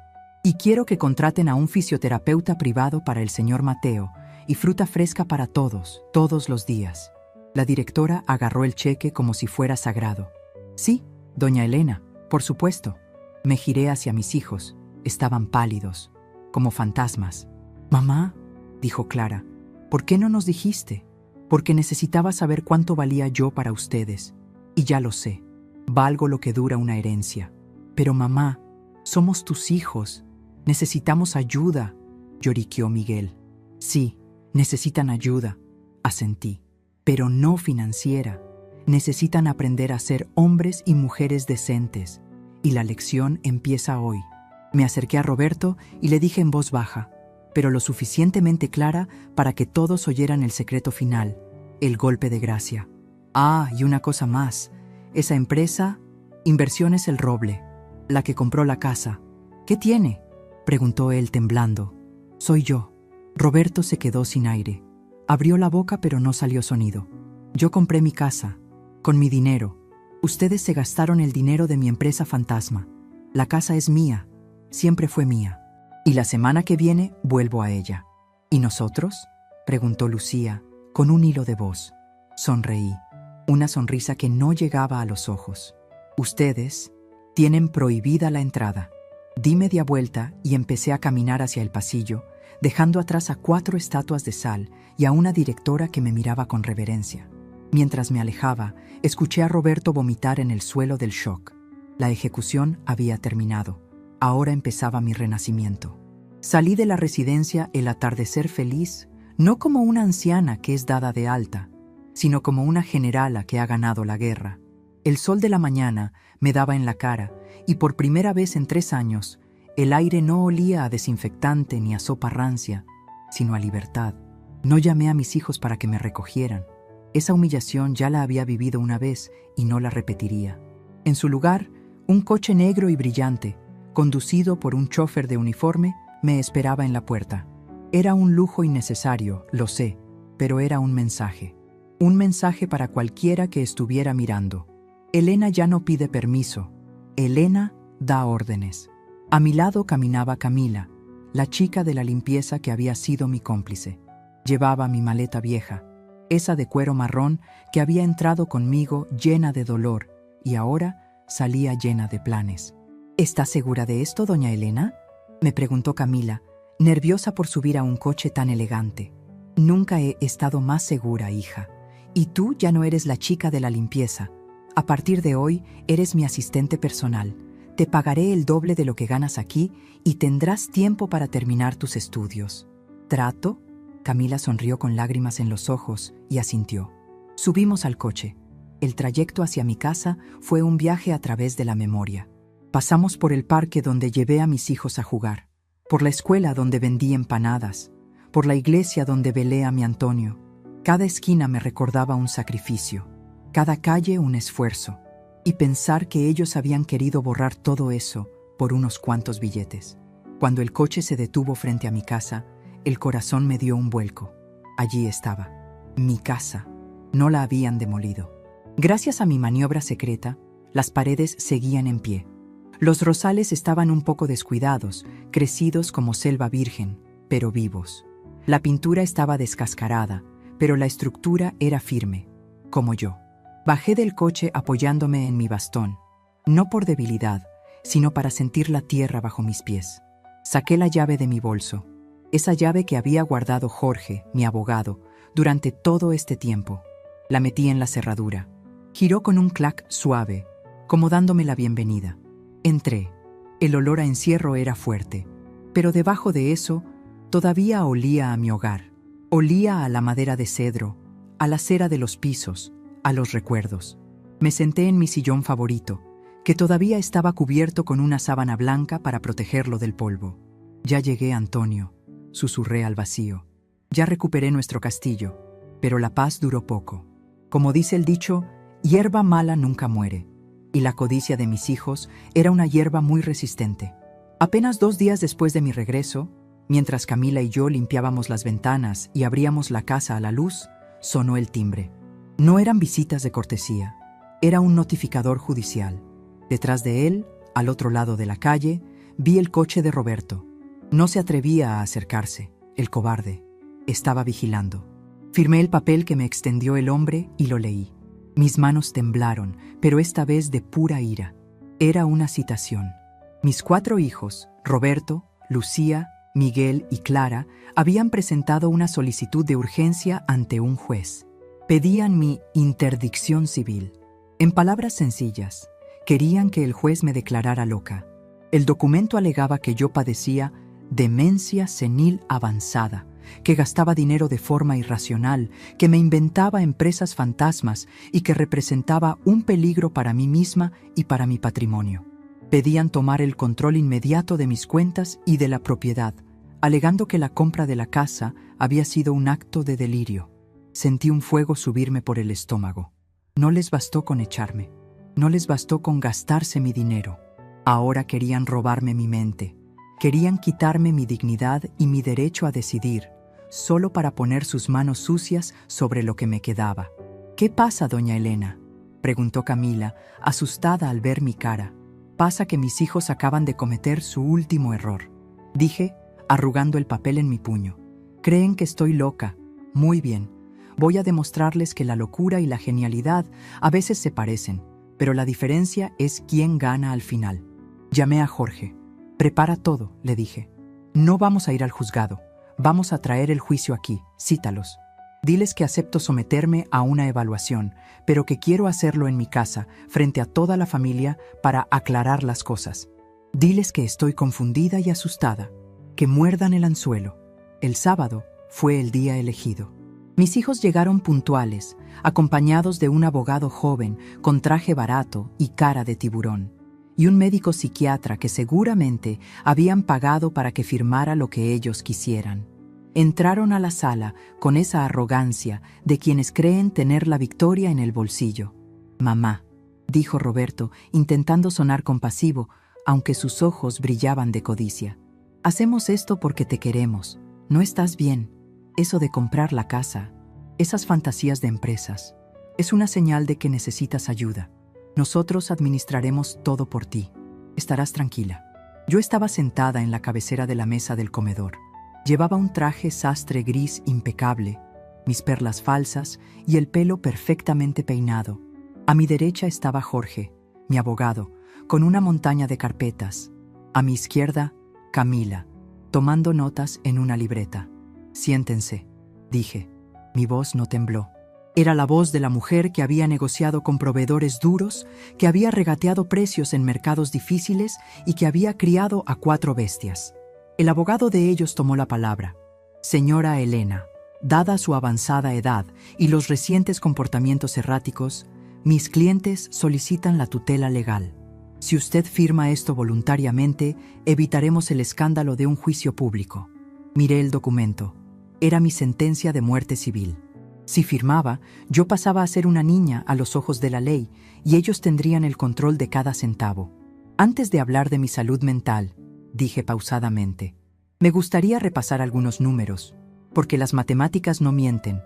Y quiero que contraten a un fisioterapeuta privado para el señor Mateo y fruta fresca para todos, todos los días». La directora agarró el cheque como si fuera sagrado. «Sí, doña Elena, por supuesto». Me giré hacia mis hijos. Estaban pálidos, como fantasmas. «Mamá», dijo Clara, «¿por qué no nos dijiste?». «Porque necesitaba saber cuánto valía yo para ustedes. Y ya lo sé. Valgo lo que dura una herencia. Pero mamá, somos tus hijos. Necesitamos ayuda», lloriqueó Miguel. «Sí, necesitan ayuda», asentí. «Pero no financiera. Necesitan aprender a ser hombres y mujeres decentes. Y la lección empieza hoy». Me acerqué a Roberto y le dije en voz baja, pero lo suficientemente clara para que todos oyeran el secreto final, el golpe de gracia. «Ah, y una cosa más. Esa empresa, Inversiones El Roble, la que compró la casa. ¿Qué tiene?», preguntó él temblando. «Soy yo». Roberto se quedó sin aire. Abrió la boca pero no salió sonido. «Yo compré mi casa, con mi dinero. Ustedes se gastaron el dinero de mi empresa fantasma. La casa es mía, siempre fue mía. Y la semana que viene vuelvo a ella». «¿Y nosotros?», preguntó Lucía, con un hilo de voz. Sonreí, una sonrisa que no llegaba a los ojos. «Ustedes tienen prohibida la entrada». Di media vuelta y empecé a caminar hacia el pasillo, dejando atrás a 4 estatuas de sal y a una directora que me miraba con reverencia. Mientras me alejaba, escuché a Roberto vomitar en el suelo del shock. La ejecución había terminado. Ahora empezaba mi renacimiento. Salí de la residencia el atardecer feliz, no como una anciana que es dada de alta, sino como una generala que ha ganado la guerra. El sol de la mañana me daba en la cara y por primera vez en 3 años, el aire no olía a desinfectante ni a sopa rancia, sino a libertad. No llamé a mis hijos para que me recogieran. Esa humillación ya la había vivido una vez y no la repetiría. En su lugar, un coche negro y brillante, conducido por un chofer de uniforme, me esperaba en la puerta. Era un lujo innecesario, lo sé, pero era un mensaje. Un mensaje para cualquiera que estuviera mirando. Elena ya no pide permiso. Elena da órdenes. A mi lado caminaba Camila, la chica de la limpieza que había sido mi cómplice. Llevaba mi maleta vieja, esa de cuero marrón que había entrado conmigo llena de dolor y ahora salía llena de planes. ¿Está segura de esto, doña Elena?, me preguntó Camila, nerviosa por subir a un coche tan elegante. Nunca he estado más segura, hija. Y tú ya no eres la chica de la limpieza. A partir de hoy eres mi asistente personal. Te pagaré el doble de lo que ganas aquí y tendrás tiempo para terminar tus estudios. ¿Trato? Camila sonrió con lágrimas en los ojos y asintió. Subimos al coche. El trayecto hacia mi casa fue un viaje a través de la memoria. Pasamos por el parque donde llevé a mis hijos a jugar, por la escuela donde vendí empanadas, por la iglesia donde velé a mi Antonio. Cada esquina me recordaba un sacrificio, cada calle un esfuerzo, y pensar que ellos habían querido borrar todo eso por unos cuantos billetes. Cuando el coche se detuvo frente a mi casa, el corazón me dio un vuelco. Allí estaba, mi casa. No la habían demolido. Gracias a mi maniobra secreta, las paredes seguían en pie. Los rosales estaban un poco descuidados, crecidos como selva virgen, pero vivos. La pintura estaba descascarada, pero la estructura era firme, como yo. Bajé del coche apoyándome en mi bastón, no por debilidad, sino para sentir la tierra bajo mis pies. Saqué la llave de mi bolso, esa llave que había guardado Jorge, mi abogado, durante todo este tiempo. La metí en la cerradura. Giró con un clac suave, como dándome la bienvenida. Entré. El olor a encierro era fuerte, pero debajo de eso todavía olía a mi hogar. Olía a la madera de cedro, a la cera de los pisos, a los recuerdos. Me senté en mi sillón favorito, que todavía estaba cubierto con una sábana blanca para protegerlo del polvo. Ya llegué, Antonio, susurré al vacío. Ya recuperé nuestro castillo, pero la paz duró poco. Como dice el dicho, hierba mala nunca muere. Y la codicia de mis hijos era una hierba muy resistente. Apenas 2 días después de mi regreso, mientras Camila y yo limpiábamos las ventanas y abríamos la casa a la luz, sonó el timbre. No eran visitas de cortesía, era un notificador judicial. Detrás de él, al otro lado de la calle, vi el coche de Roberto. No se atrevía a acercarse, el cobarde. Estaba vigilando. Firmé el papel que me extendió el hombre y lo leí. Mis manos temblaron, pero esta vez de pura ira. Era una citación. Mis 4 hijos, Roberto, Lucía, Miguel y Clara, habían presentado una solicitud de urgencia ante un juez. Pedían mi interdicción civil. En palabras sencillas, querían que el juez me declarara loca. El documento alegaba que yo padecía demencia senil avanzada, que gastaba dinero de forma irracional, que me inventaba empresas fantasmas y que representaba un peligro para mí misma y para mi patrimonio. Pedían tomar el control inmediato de mis cuentas y de la propiedad, alegando que la compra de la casa había sido un acto de delirio. Sentí un fuego subirme por el estómago. No les bastó con echarme, no les bastó con gastarse mi dinero. Ahora querían robarme mi mente, querían quitarme mi dignidad y mi derecho a decidir, solo para poner sus manos sucias sobre lo que me quedaba. ¿Qué pasa, doña Elena?, preguntó Camila, asustada al ver mi cara. Pasa que mis hijos acaban de cometer su último error, dije, arrugando el papel en mi puño. Creen que estoy loca. Muy bien. Voy a demostrarles que la locura y la genialidad a veces se parecen, pero la diferencia es quién gana al final. Llamé a Jorge. Prepara todo, le dije. No vamos a ir al juzgado. Vamos a traer el juicio aquí, cítalos. Diles que acepto someterme a una evaluación, pero que quiero hacerlo en mi casa, frente a toda la familia, para aclarar las cosas. Diles que estoy confundida y asustada, que muerdan el anzuelo. El sábado fue el día elegido. Mis hijos llegaron puntuales, acompañados de un abogado joven, con traje barato y cara de tiburón, y un médico psiquiatra que seguramente habían pagado para que firmara lo que ellos quisieran. Entraron a la sala con esa arrogancia de quienes creen tener la victoria en el bolsillo. «Mamá», dijo Roberto, intentando sonar compasivo, aunque sus ojos brillaban de codicia. Hacemos esto porque te queremos. No estás bien. Eso de comprar la casa, esas fantasías de empresas, es una señal de que necesitas ayuda. Nosotros administraremos todo por ti. Estarás tranquila. Yo estaba sentada en la cabecera de la mesa del comedor. Llevaba un traje sastre gris impecable, mis perlas falsas y el pelo perfectamente peinado. A mi derecha estaba Jorge, mi abogado, con una montaña de carpetas. A mi izquierda, Camila, tomando notas en una libreta. «Siéntense», dije. Mi voz no tembló. Era la voz de la mujer que había negociado con proveedores duros, que había regateado precios en mercados difíciles y que había criado a 4 bestias. El abogado de ellos tomó la palabra. «Señora Elena, dada su avanzada edad y los recientes comportamientos erráticos, mis clientes solicitan la tutela legal. Si usted firma esto voluntariamente, evitaremos el escándalo de un juicio público». Miré el documento. Era mi sentencia de muerte civil. Si firmaba, yo pasaba a ser una niña a los ojos de la ley y ellos tendrían el control de cada centavo. Antes de hablar de mi salud mental, dije pausadamente, me gustaría repasar algunos números, porque las matemáticas no mienten,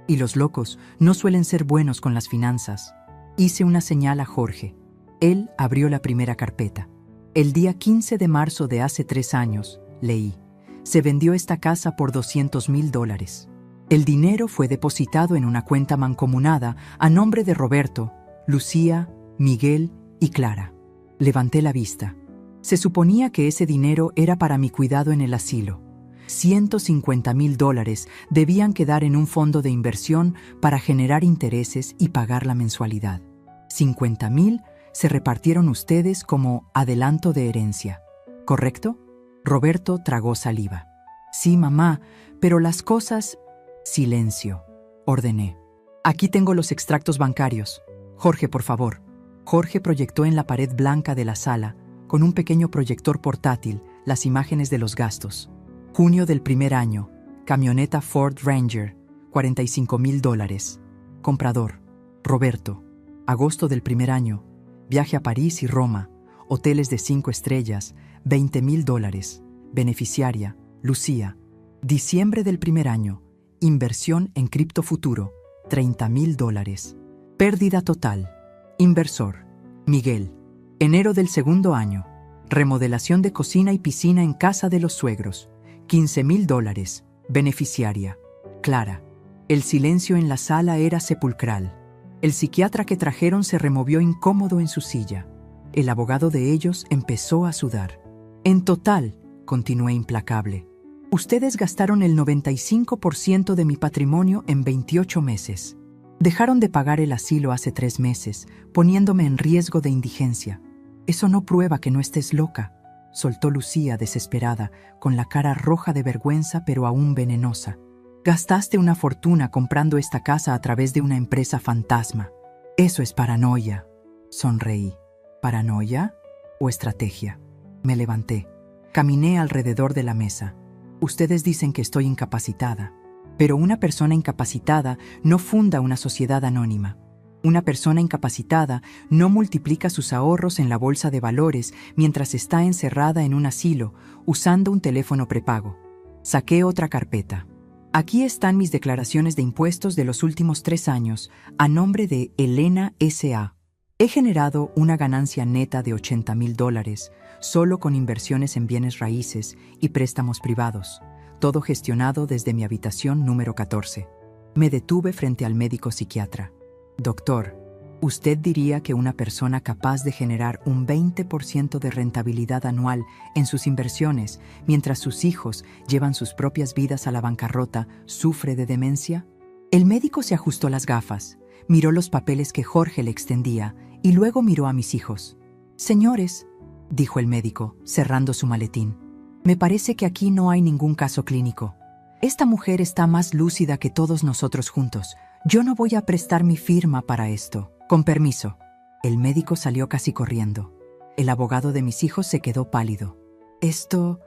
y los locos no suelen ser buenos con las finanzas. Hice una señal a Jorge. Él abrió la primera carpeta. El día 15 de marzo de hace 3 años, leí, se vendió esta casa por $200,000. El dinero fue depositado en una cuenta mancomunada a nombre de Roberto, Lucía, Miguel y Clara. Levanté la vista. Se suponía que ese dinero era para mi cuidado en el asilo. $150,000 debían quedar en un fondo de inversión para generar intereses y pagar la mensualidad. 50,000 se repartieron ustedes como adelanto de herencia, ¿correcto? Roberto tragó saliva. Sí, mamá, pero las cosas... Silencio, ordené. Aquí tengo los extractos bancarios. Jorge, por favor. Jorge proyectó en la pared blanca de la sala, con un pequeño proyector portátil, las imágenes de los gastos. Junio del primer año, camioneta Ford Ranger, $45,000. Comprador, Roberto. Agosto del primer año, viaje a París y Roma, hoteles de 5 estrellas, $20,000. Beneficiaria, Lucía. Diciembre del primer año, inversión en criptofuturo, $30,000. Pérdida total. Inversor, Miguel. Enero del segundo año, remodelación de cocina y piscina en casa de los suegros, $15,000. Beneficiaria, Clara. El silencio en la sala era sepulcral. El psiquiatra que trajeron se removió incómodo en su silla. El abogado de ellos empezó a sudar. En total, continué implacable, ustedes gastaron el 95% de mi patrimonio en 28 meses. Dejaron de pagar el asilo hace 3 meses, poniéndome en riesgo de indigencia. Eso no prueba que no estés loca, soltó Lucía desesperada, con la cara roja de vergüenza pero aún venenosa. Gastaste una fortuna comprando esta casa a través de una empresa fantasma. Eso es paranoia. Sonreí. ¿Paranoia o estrategia? Me levanté. Caminé alrededor de la mesa. Ustedes dicen que estoy incapacitada, pero una persona incapacitada no funda una sociedad anónima. Una persona incapacitada no multiplica sus ahorros en la bolsa de valores mientras está encerrada en un asilo usando un teléfono prepago. Saqué otra carpeta. Aquí están mis declaraciones de impuestos de los últimos 3 años a nombre de Elena S.A. He generado una ganancia neta de $80,000 solo con inversiones en bienes raíces y préstamos privados, todo gestionado desde mi habitación número 14. Me detuve frente al médico psiquiatra. Doctor, ¿usted diría que una persona capaz de generar un 20% de rentabilidad anual en sus inversiones mientras sus hijos llevan sus propias vidas a la bancarrota sufre de demencia? El médico se ajustó las gafas, miró los papeles que Jorge le extendía y luego miró a mis hijos. Señores, dijo el médico, cerrando su maletín, me parece que aquí no hay ningún caso clínico. Esta mujer está más lúcida que todos nosotros juntos. Yo no voy a prestar mi firma para esto. Con permiso. El médico salió casi corriendo. El abogado de mis hijos se quedó pálido. Esto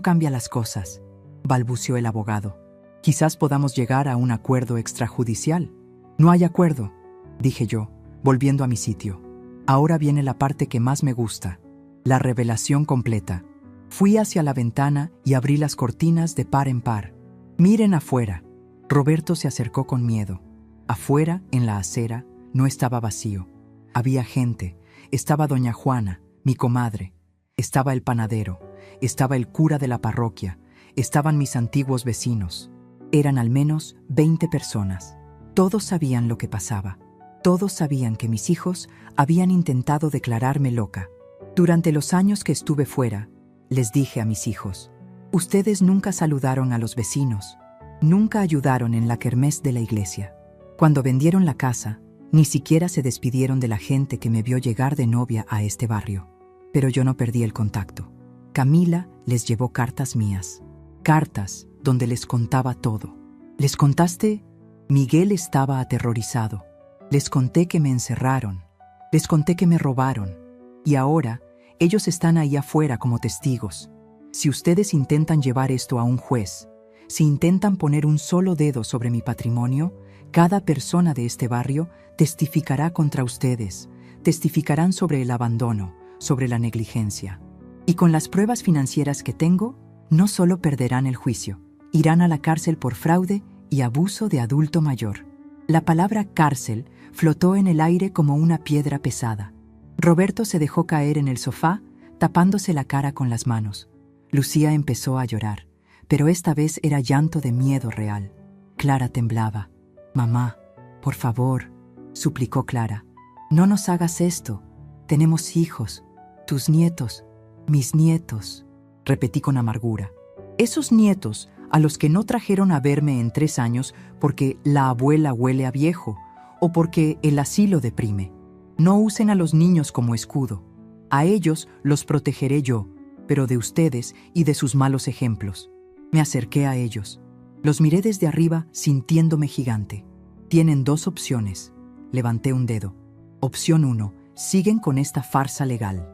cambia las cosas, balbuceó el abogado. Quizás podamos llegar a un acuerdo extrajudicial. No hay acuerdo, dije yo, volviendo a mi sitio. Ahora viene la parte que más me gusta. La revelación completa. Fui hacia la ventana y abrí las cortinas de par en par. Miren afuera. Roberto se acercó con miedo. Afuera, en la acera, no estaba vacío. Había gente. Estaba doña Juana, mi comadre. Estaba el panadero. Estaba el cura de la parroquia. Estaban mis antiguos vecinos. Eran al menos 20 personas. Todos sabían lo que pasaba. Todos sabían que mis hijos habían intentado declararme loca. Durante los años que estuve fuera, les dije a mis hijos: ustedes nunca saludaron a los vecinos, nunca ayudaron en la kermés de la iglesia. Cuando vendieron la casa, ni siquiera se despidieron de la gente que me vio llegar de novia a este barrio. Pero yo no perdí el contacto. Camila les llevó cartas mías. Cartas donde les contaba todo. ¿Les contaste? Miguel estaba aterrorizado. Les conté que me encerraron. Les conté que me robaron. Y ahora, ellos están ahí afuera como testigos. Si ustedes intentan llevar esto a un juez, si intentan poner un solo dedo sobre mi patrimonio, cada persona de este barrio testificará contra ustedes. Testificarán sobre el abandono, sobre la negligencia. Y con las pruebas financieras que tengo, no solo perderán el juicio, irán a la cárcel por fraude y abuso de adulto mayor. La palabra cárcel flotó en el aire como una piedra pesada. Roberto se dejó caer en el sofá, tapándose la cara con las manos. Lucía empezó a llorar, pero esta vez era llanto de miedo real. Clara temblaba. «Mamá, por favor», suplicó Clara. «No nos hagas esto. Tenemos hijos, tus nietos, mis nietos», repetí con amargura. Esos nietos a los que no trajeron a verme en 3 años porque la abuela huele a viejo o porque el asilo deprime. No usen a los niños como escudo. A ellos los protegeré yo, pero de ustedes y de sus malos ejemplos. Me acerqué a ellos. Los miré desde arriba sintiéndome gigante. Tienen 2 opciones. Levanté un dedo. Opción 1. Siguen con esta farsa legal.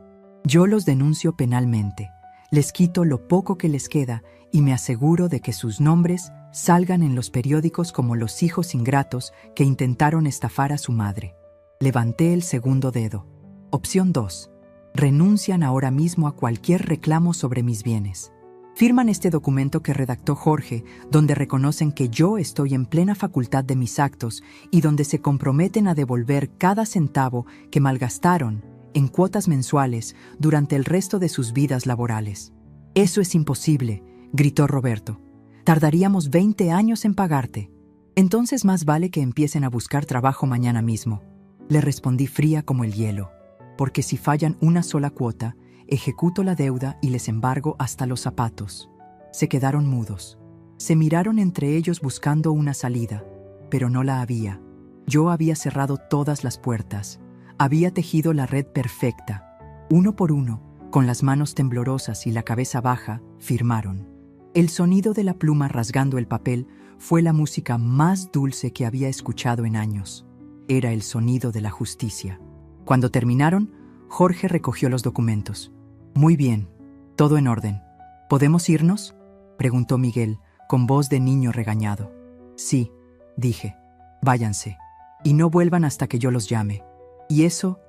Yo los denuncio penalmente. Les quito lo poco que les queda y me aseguro de que sus nombres salgan en los periódicos como los hijos ingratos que intentaron estafar a su madre. Levanté el segundo dedo. Opción 2. Renuncian ahora mismo a cualquier reclamo sobre mis bienes. Firman este documento que redactó Jorge, donde reconocen que yo estoy en plena facultad de mis actos y donde se comprometen a devolver cada centavo que malgastaron en cuotas mensuales durante el resto de sus vidas laborales. «Eso es imposible», gritó Roberto. «Tardaríamos 20 años en pagarte. Entonces más vale que empiecen a buscar trabajo mañana mismo». Le respondí fría como el hielo, porque si fallan una sola cuota, ejecuto la deuda y les embargo hasta los zapatos. Se quedaron mudos. Se miraron entre ellos buscando una salida, pero no la había. Yo había cerrado todas las puertas. Había tejido la red perfecta. Uno por uno, con las manos temblorosas y la cabeza baja, firmaron. El sonido de la pluma rasgando el papel fue la música más dulce que había escuchado en años. Era el sonido de la justicia. Cuando terminaron, Jorge recogió los documentos. «Muy bien, todo en orden. ¿Podemos irnos?», preguntó Miguel, con voz de niño regañado. «Sí», dije. «Váyanse. Y no vuelvan hasta que yo los llame. Y eso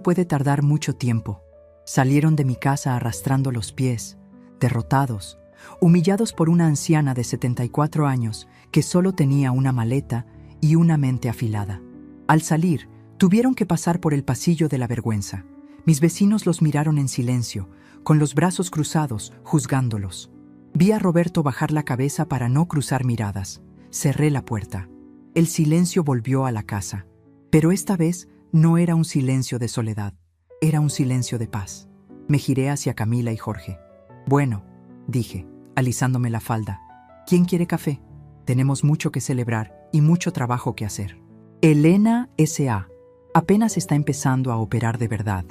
puede tardar mucho tiempo». Salieron de mi casa arrastrando los pies, derrotados, humillados por una anciana de 74 años que solo tenía una maleta y una mente afilada. Al salir, tuvieron que pasar por el pasillo de la vergüenza. Mis vecinos los miraron en silencio, con los brazos cruzados, juzgándolos. Vi a Roberto bajar la cabeza para no cruzar miradas. Cerré la puerta. El silencio volvió a la casa. Pero esta vez no era un silencio de soledad, era un silencio de paz. Me giré hacia Camila y Jorge. «Bueno», dije, alisándome la falda. «¿Quién quiere café? Tenemos mucho que celebrar y mucho trabajo que hacer». Elena S.A. apenas está empezando a operar de verdad,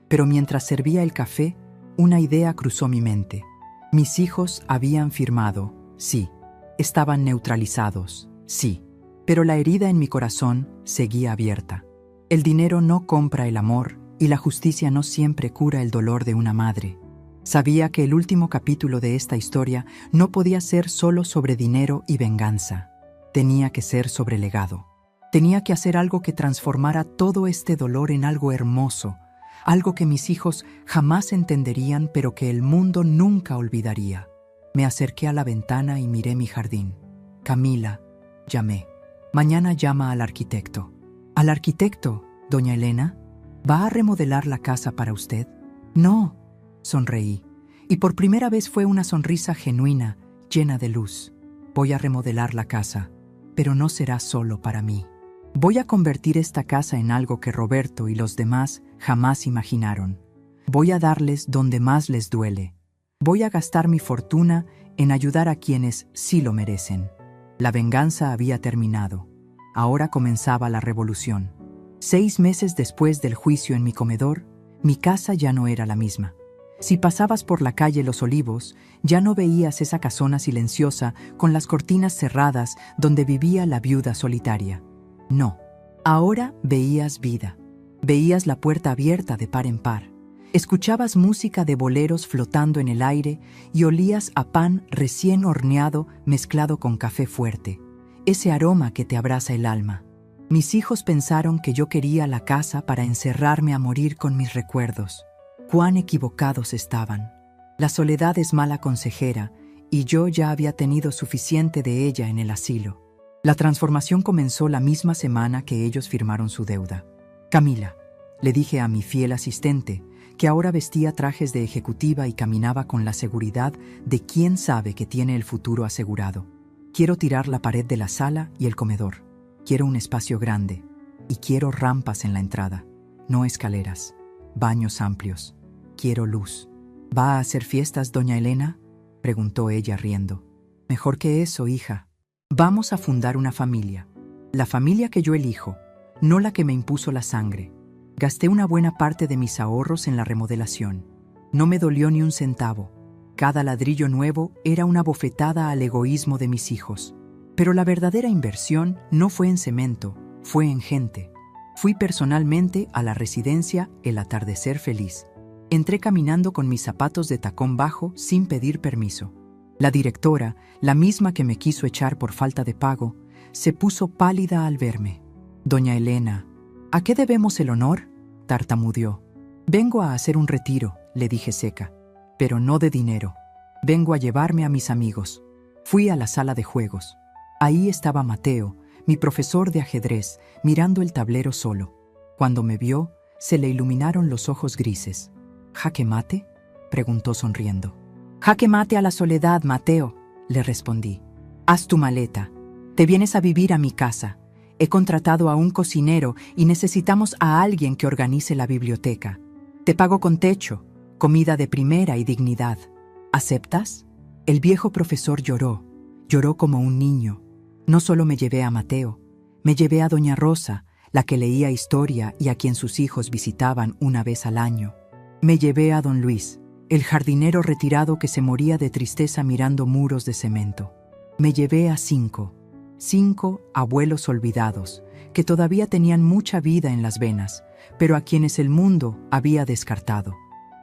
pero mientras servía el café, una idea cruzó mi mente. Mis hijos habían firmado, sí. Estaban neutralizados, sí. Pero la herida en mi corazón seguía abierta. El dinero no compra el amor y la justicia no siempre cura el dolor de una madre. Sabía que el último capítulo de esta historia no podía ser solo sobre dinero y venganza. Tenía que ser sobre legado. Tenía que hacer algo que transformara todo este dolor en algo hermoso, algo que mis hijos jamás entenderían, pero que el mundo nunca olvidaría. Me acerqué a la ventana y miré mi jardín. Camila, llamé. Mañana llama al arquitecto. ¿Al arquitecto, doña Elena? ¿Va a remodelar la casa para usted? No, sonreí. Y por primera vez fue una sonrisa genuina, llena de luz. Voy a remodelar la casa, pero no será solo para mí. Voy a convertir esta casa en algo que Roberto y los demás jamás imaginaron. Voy a darles donde más les duele. Voy a gastar mi fortuna en ayudar a quienes sí lo merecen. La venganza había terminado. Ahora comenzaba la revolución. 6 meses después del juicio en mi comedor, mi casa ya no era la misma. Si pasabas por la calle Los Olivos, ya no veías esa casona silenciosa con las cortinas cerradas donde vivía la viuda solitaria. No, ahora veías vida. Veías la puerta abierta de par en par. Escuchabas música de boleros flotando en el aire y olías a pan recién horneado mezclado con café fuerte. Ese aroma que te abraza el alma. Mis hijos pensaron que yo quería la casa para encerrarme a morir con mis recuerdos. Cuán equivocados estaban. La soledad es mala consejera y yo ya había tenido suficiente de ella en el asilo. La transformación comenzó la misma semana que ellos firmaron su deuda. Camila, le dije a mi fiel asistente, que ahora vestía trajes de ejecutiva y caminaba con la seguridad de quien sabe que tiene el futuro asegurado. Quiero tirar la pared de la sala y el comedor. Quiero un espacio grande y quiero rampas en la entrada, no escaleras, baños amplios. Quiero luz. ¿Va a hacer fiestas, doña Elena?, preguntó ella riendo. Mejor que eso, hija. Vamos a fundar una familia. La familia que yo elijo, no la que me impuso la sangre. Gasté una buena parte de mis ahorros en la remodelación. No me dolió ni un centavo. Cada ladrillo nuevo era una bofetada al egoísmo de mis hijos. Pero la verdadera inversión no fue en cemento, fue en gente. Fui personalmente a la residencia El Atardecer Feliz. Entré caminando con mis zapatos de tacón bajo sin pedir permiso. La directora, la misma que me quiso echar por falta de pago, se puso pálida al verme. Doña Elena, ¿a qué debemos el honor?, tartamudeó. Vengo a hacer un retiro, le dije seca, pero no de dinero. Vengo a llevarme a mis amigos. Fui a la sala de juegos. Ahí estaba Mateo, mi profesor de ajedrez, mirando el tablero solo. Cuando me vio, se le iluminaron los ojos grises. ¿Jaque mate?, preguntó sonriendo. Jaque mate a la soledad, Mateo, le respondí. Haz tu maleta. Te vienes a vivir a mi casa. He contratado a un cocinero y necesitamos a alguien que organice la biblioteca. Te pago con techo, comida de primera y dignidad. ¿Aceptas? El viejo profesor lloró. Lloró como un niño. No solo me llevé a Mateo, me llevé a doña Rosa, la que leía historia y a quien sus hijos visitaban una vez al año. Me llevé a don Luis, el jardinero retirado que se moría de tristeza mirando muros de cemento. Me llevé a 5 abuelos olvidados, que todavía tenían mucha vida en las venas, pero a quienes el mundo había descartado.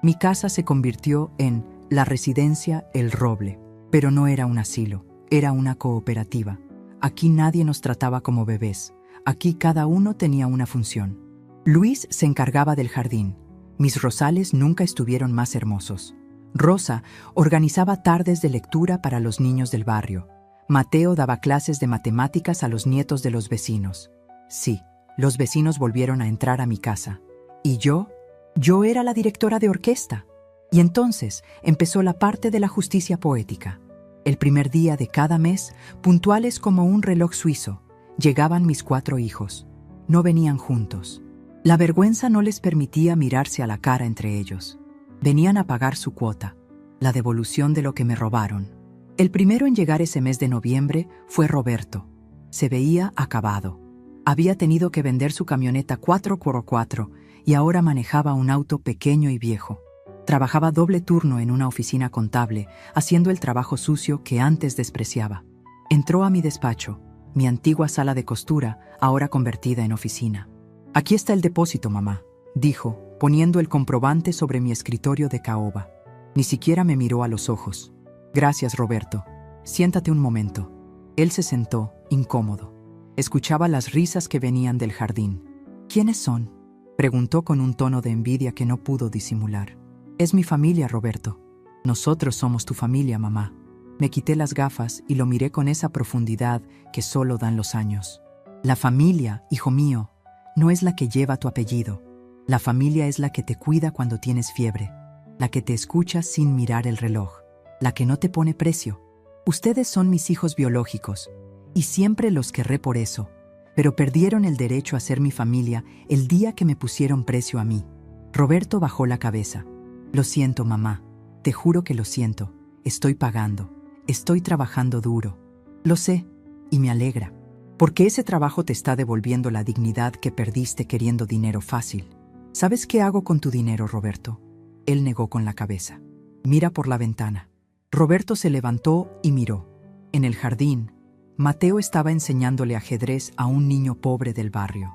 Mi casa se convirtió en la residencia El Roble, pero no era un asilo, era una cooperativa. Aquí nadie nos trataba como bebés, aquí cada uno tenía una función. Luis se encargaba del jardín. Mis rosales nunca estuvieron más hermosos. Rosa organizaba tardes de lectura para los niños del barrio. Mateo daba clases de matemáticas a los nietos de los vecinos. Sí, los vecinos volvieron a entrar a mi casa. ¿Y yo? Yo era la directora de orquesta. Y entonces empezó la parte de la justicia poética. El primer día de cada mes, puntuales como un reloj suizo, llegaban mis 4 hijos. No venían juntos. La vergüenza no les permitía mirarse a la cara entre ellos. Venían a pagar su cuota, la devolución de lo que me robaron. El primero en llegar ese mes de noviembre fue Roberto. Se veía acabado. Había tenido que vender su camioneta 4x4 y ahora manejaba un auto pequeño y viejo. Trabajaba doble turno en una oficina contable, haciendo el trabajo sucio que antes despreciaba. Entró a mi despacho, mi antigua sala de costura, ahora convertida en oficina. Aquí está el depósito, mamá, dijo, poniendo el comprobante sobre mi escritorio de caoba. Ni siquiera me miró a los ojos. Gracias, Roberto. Siéntate un momento. Él se sentó, incómodo. Escuchaba las risas que venían del jardín. ¿Quiénes son?, Preguntó con un tono de envidia que no pudo disimular. Es mi familia, Roberto. Nosotros somos tu familia, mamá. Me quité las gafas y lo miré con esa profundidad que solo dan los años. La familia, hijo mío, no es la que lleva tu apellido. La familia es la que te cuida cuando tienes fiebre, la que te escucha sin mirar el reloj, la que no te pone precio. Ustedes son mis hijos biológicos, y siempre los querré por eso, pero perdieron el derecho a ser mi familia el día que me pusieron precio a mí. Roberto bajó la cabeza. Lo siento, mamá. Te juro que lo siento. Estoy pagando. Estoy trabajando duro. Lo sé, y me alegra, porque ese trabajo te está devolviendo la dignidad que perdiste queriendo dinero fácil. ¿Sabes qué hago con tu dinero, Roberto? Él negó con la cabeza. Mira por la ventana. Roberto se levantó y miró. En el jardín, Mateo estaba enseñándole ajedrez a un niño pobre del barrio.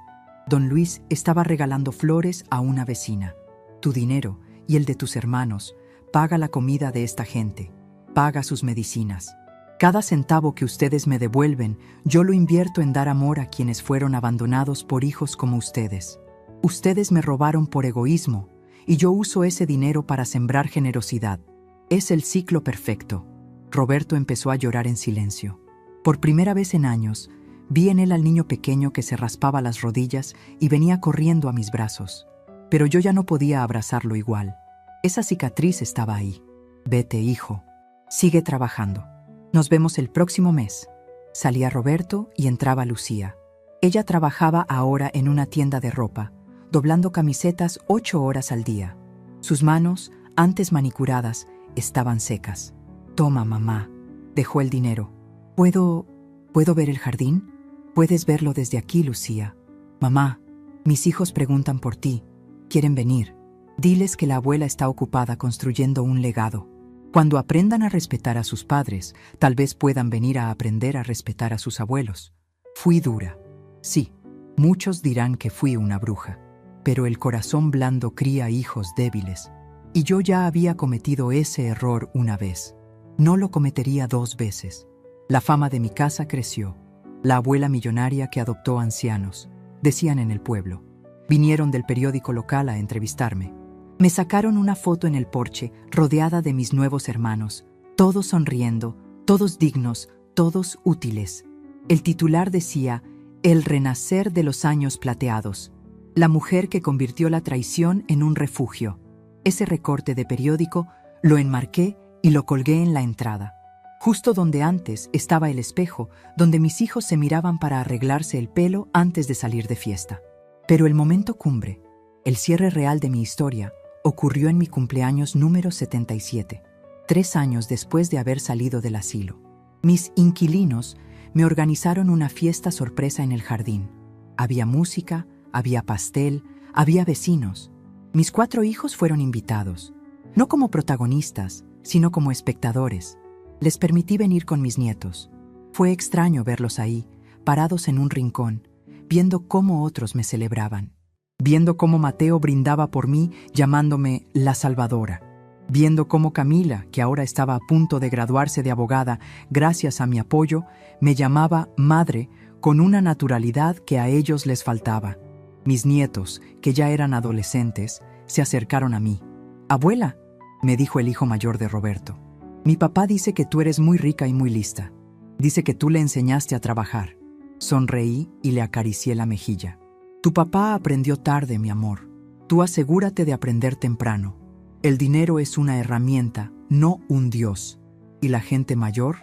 Don Luis estaba regalando flores a una vecina. Tu dinero y el de tus hermanos paga la comida de esta gente, paga sus medicinas. Cada centavo que ustedes me devuelven, yo lo invierto en dar amor a quienes fueron abandonados por hijos como ustedes. Ustedes me robaron por egoísmo, y yo uso ese dinero para sembrar generosidad. Es el ciclo perfecto. Roberto empezó a llorar en silencio. Por primera vez en años, vi en él al niño pequeño que se raspaba las rodillas y venía corriendo a mis brazos. Pero yo ya no podía abrazarlo igual. Esa cicatriz estaba ahí. Vete, hijo. Sigue trabajando. Nos vemos el próximo mes. Salía Roberto y entraba Lucía. Ella trabajaba ahora en una tienda de ropa, doblando camisetas 8 horas al día. Sus manos, antes manicuradas, estaban secas. Toma, mamá. Dejó el dinero. ¿Puedo ver el jardín? Puedes verlo desde aquí, Lucía. Mamá, mis hijos preguntan por ti. Quieren venir. Diles que la abuela está ocupada construyendo un legado. Cuando aprendan a respetar a sus padres, tal vez puedan venir a aprender a respetar a sus abuelos. Fui dura. Sí, muchos dirán que fui una bruja, pero el corazón blando cría hijos débiles, y yo ya había cometido ese error una vez. No lo cometería 2 veces. La fama de mi casa creció. La abuela millonaria que adoptó ancianos, decían en el pueblo. Vinieron del periódico local a entrevistarme. Me sacaron una foto en el porche, rodeada de mis nuevos hermanos, todos sonriendo, todos dignos, todos útiles. El titular decía: El renacer de los años plateados. La mujer que convirtió la traición en un refugio. Ese recorte de periódico lo enmarqué y lo colgué en la entrada, justo donde antes estaba el espejo, donde mis hijos se miraban para arreglarse el pelo antes de salir de fiesta. Pero el momento cumbre, el cierre real de mi historia, ocurrió en mi cumpleaños número 77, 3 años después de haber salido del asilo. Mis inquilinos me organizaron una fiesta sorpresa en el jardín. Había música, había pastel, había vecinos. Mis 4 hijos fueron invitados, no como protagonistas, sino como espectadores. Les permití venir con mis nietos. Fue extraño verlos ahí, parados en un rincón, viendo cómo otros me celebraban. Viendo cómo Mateo brindaba por mí llamándome la Salvadora. Viendo cómo Camila, que ahora estaba a punto de graduarse de abogada gracias a mi apoyo, me llamaba madre con una naturalidad que a ellos les faltaba. Mis nietos, que ya eran adolescentes, se acercaron a mí. «Abuela», me dijo el hijo mayor de Roberto, «mi papá dice que tú eres muy rica y muy lista. Dice que tú le enseñaste a trabajar». Sonreí y le acaricié la mejilla. «Tu papá aprendió tarde, mi amor. Tú asegúrate de aprender temprano. El dinero es una herramienta, no un dios. Y la gente mayor,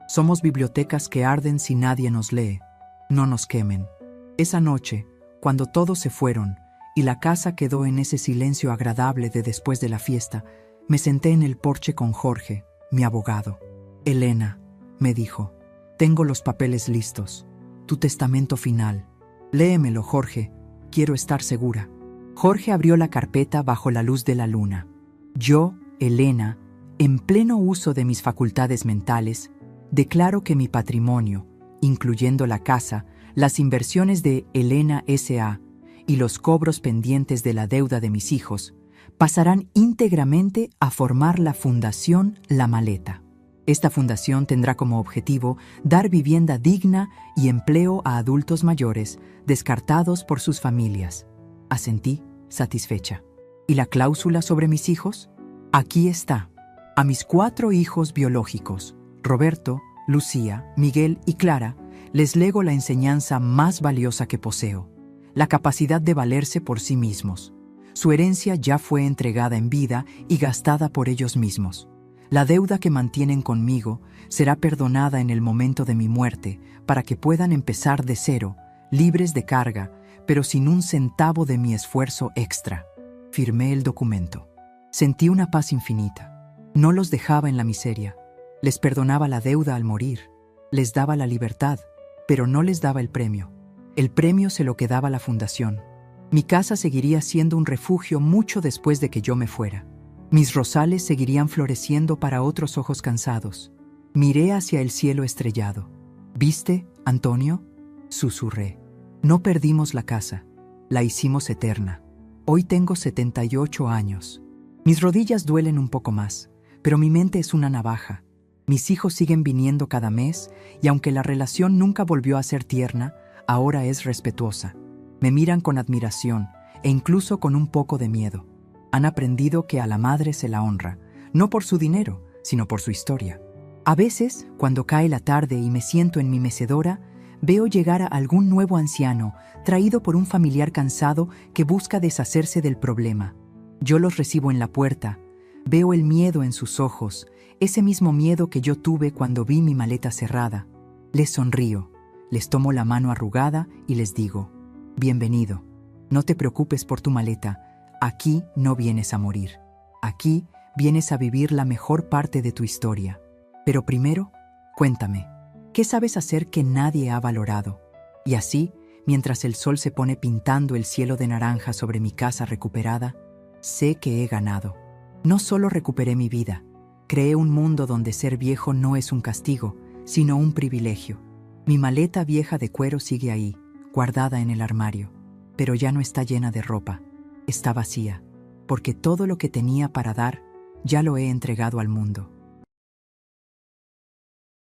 somos bibliotecas que arden si nadie nos lee. No nos quemen». Esa noche, cuando todos se fueron y la casa quedó en ese silencio agradable de después de la fiesta, me senté en el porche con Jorge, mi abogado. «Elena», me dijo, «tengo los papeles listos. Tu testamento final. Léemelo, Jorge. Quiero estar segura». Jorge abrió la carpeta bajo la luz de la luna. Yo, Elena, en pleno uso de mis facultades mentales, declaro que mi patrimonio, incluyendo la casa, las inversiones de Elena S.A. y los cobros pendientes de la deuda de mis hijos, pasarán íntegramente a formar la Fundación La Maleta. Esta fundación tendrá como objetivo dar vivienda digna y empleo a adultos mayores descartados por sus familias. Asentí satisfecha. ¿Y la cláusula sobre mis hijos? Aquí está. A mis 4 hijos biológicos, Roberto, Lucía, Miguel y Clara, les lego la enseñanza más valiosa que poseo, la capacidad de valerse por sí mismos. Su herencia ya fue entregada en vida y gastada por ellos mismos. La deuda que mantienen conmigo será perdonada en el momento de mi muerte para que puedan empezar de cero, libres de carga, pero sin un centavo de mi esfuerzo extra. Firmé el documento. Sentí una paz infinita. No los dejaba en la miseria. Les perdonaba la deuda al morir. Les daba la libertad, pero no les daba el premio. El premio se lo quedaba la fundación. Mi casa seguiría siendo un refugio mucho después de que yo me fuera. Mis rosales seguirían floreciendo para otros ojos cansados. Miré hacia el cielo estrellado. ¿Viste, Antonio? Susurré. No perdimos la casa. La hicimos eterna. Hoy tengo 78 años. Mis rodillas duelen un poco más, pero mi mente es una navaja. Mis hijos siguen viniendo cada mes y aunque la relación nunca volvió a ser tierna, ahora es respetuosa. Me miran con admiración e incluso con un poco de miedo. Han aprendido que a la madre se la honra, no por su dinero, sino por su historia. A veces, cuando cae la tarde y me siento en mi mecedora, veo llegar a algún nuevo anciano, traído por un familiar cansado que busca deshacerse del problema. Yo los recibo en la puerta, veo el miedo en sus ojos, ese mismo miedo que yo tuve cuando vi mi maleta cerrada. Les sonrío, les tomo la mano arrugada y les digo: bienvenido, no te preocupes por tu maleta. Aquí no vienes a morir. Aquí vienes a vivir la mejor parte de tu historia. Pero primero, cuéntame, ¿qué sabes hacer que nadie ha valorado? Y así, mientras el sol se pone pintando el cielo de naranja sobre mi casa recuperada, sé que he ganado. No solo recuperé mi vida, creé un mundo donde ser viejo no es un castigo, sino un privilegio. Mi maleta vieja de cuero sigue ahí, guardada en el armario, pero ya no está llena de ropa. Está vacía, porque todo lo que tenía para dar ya lo he entregado al mundo.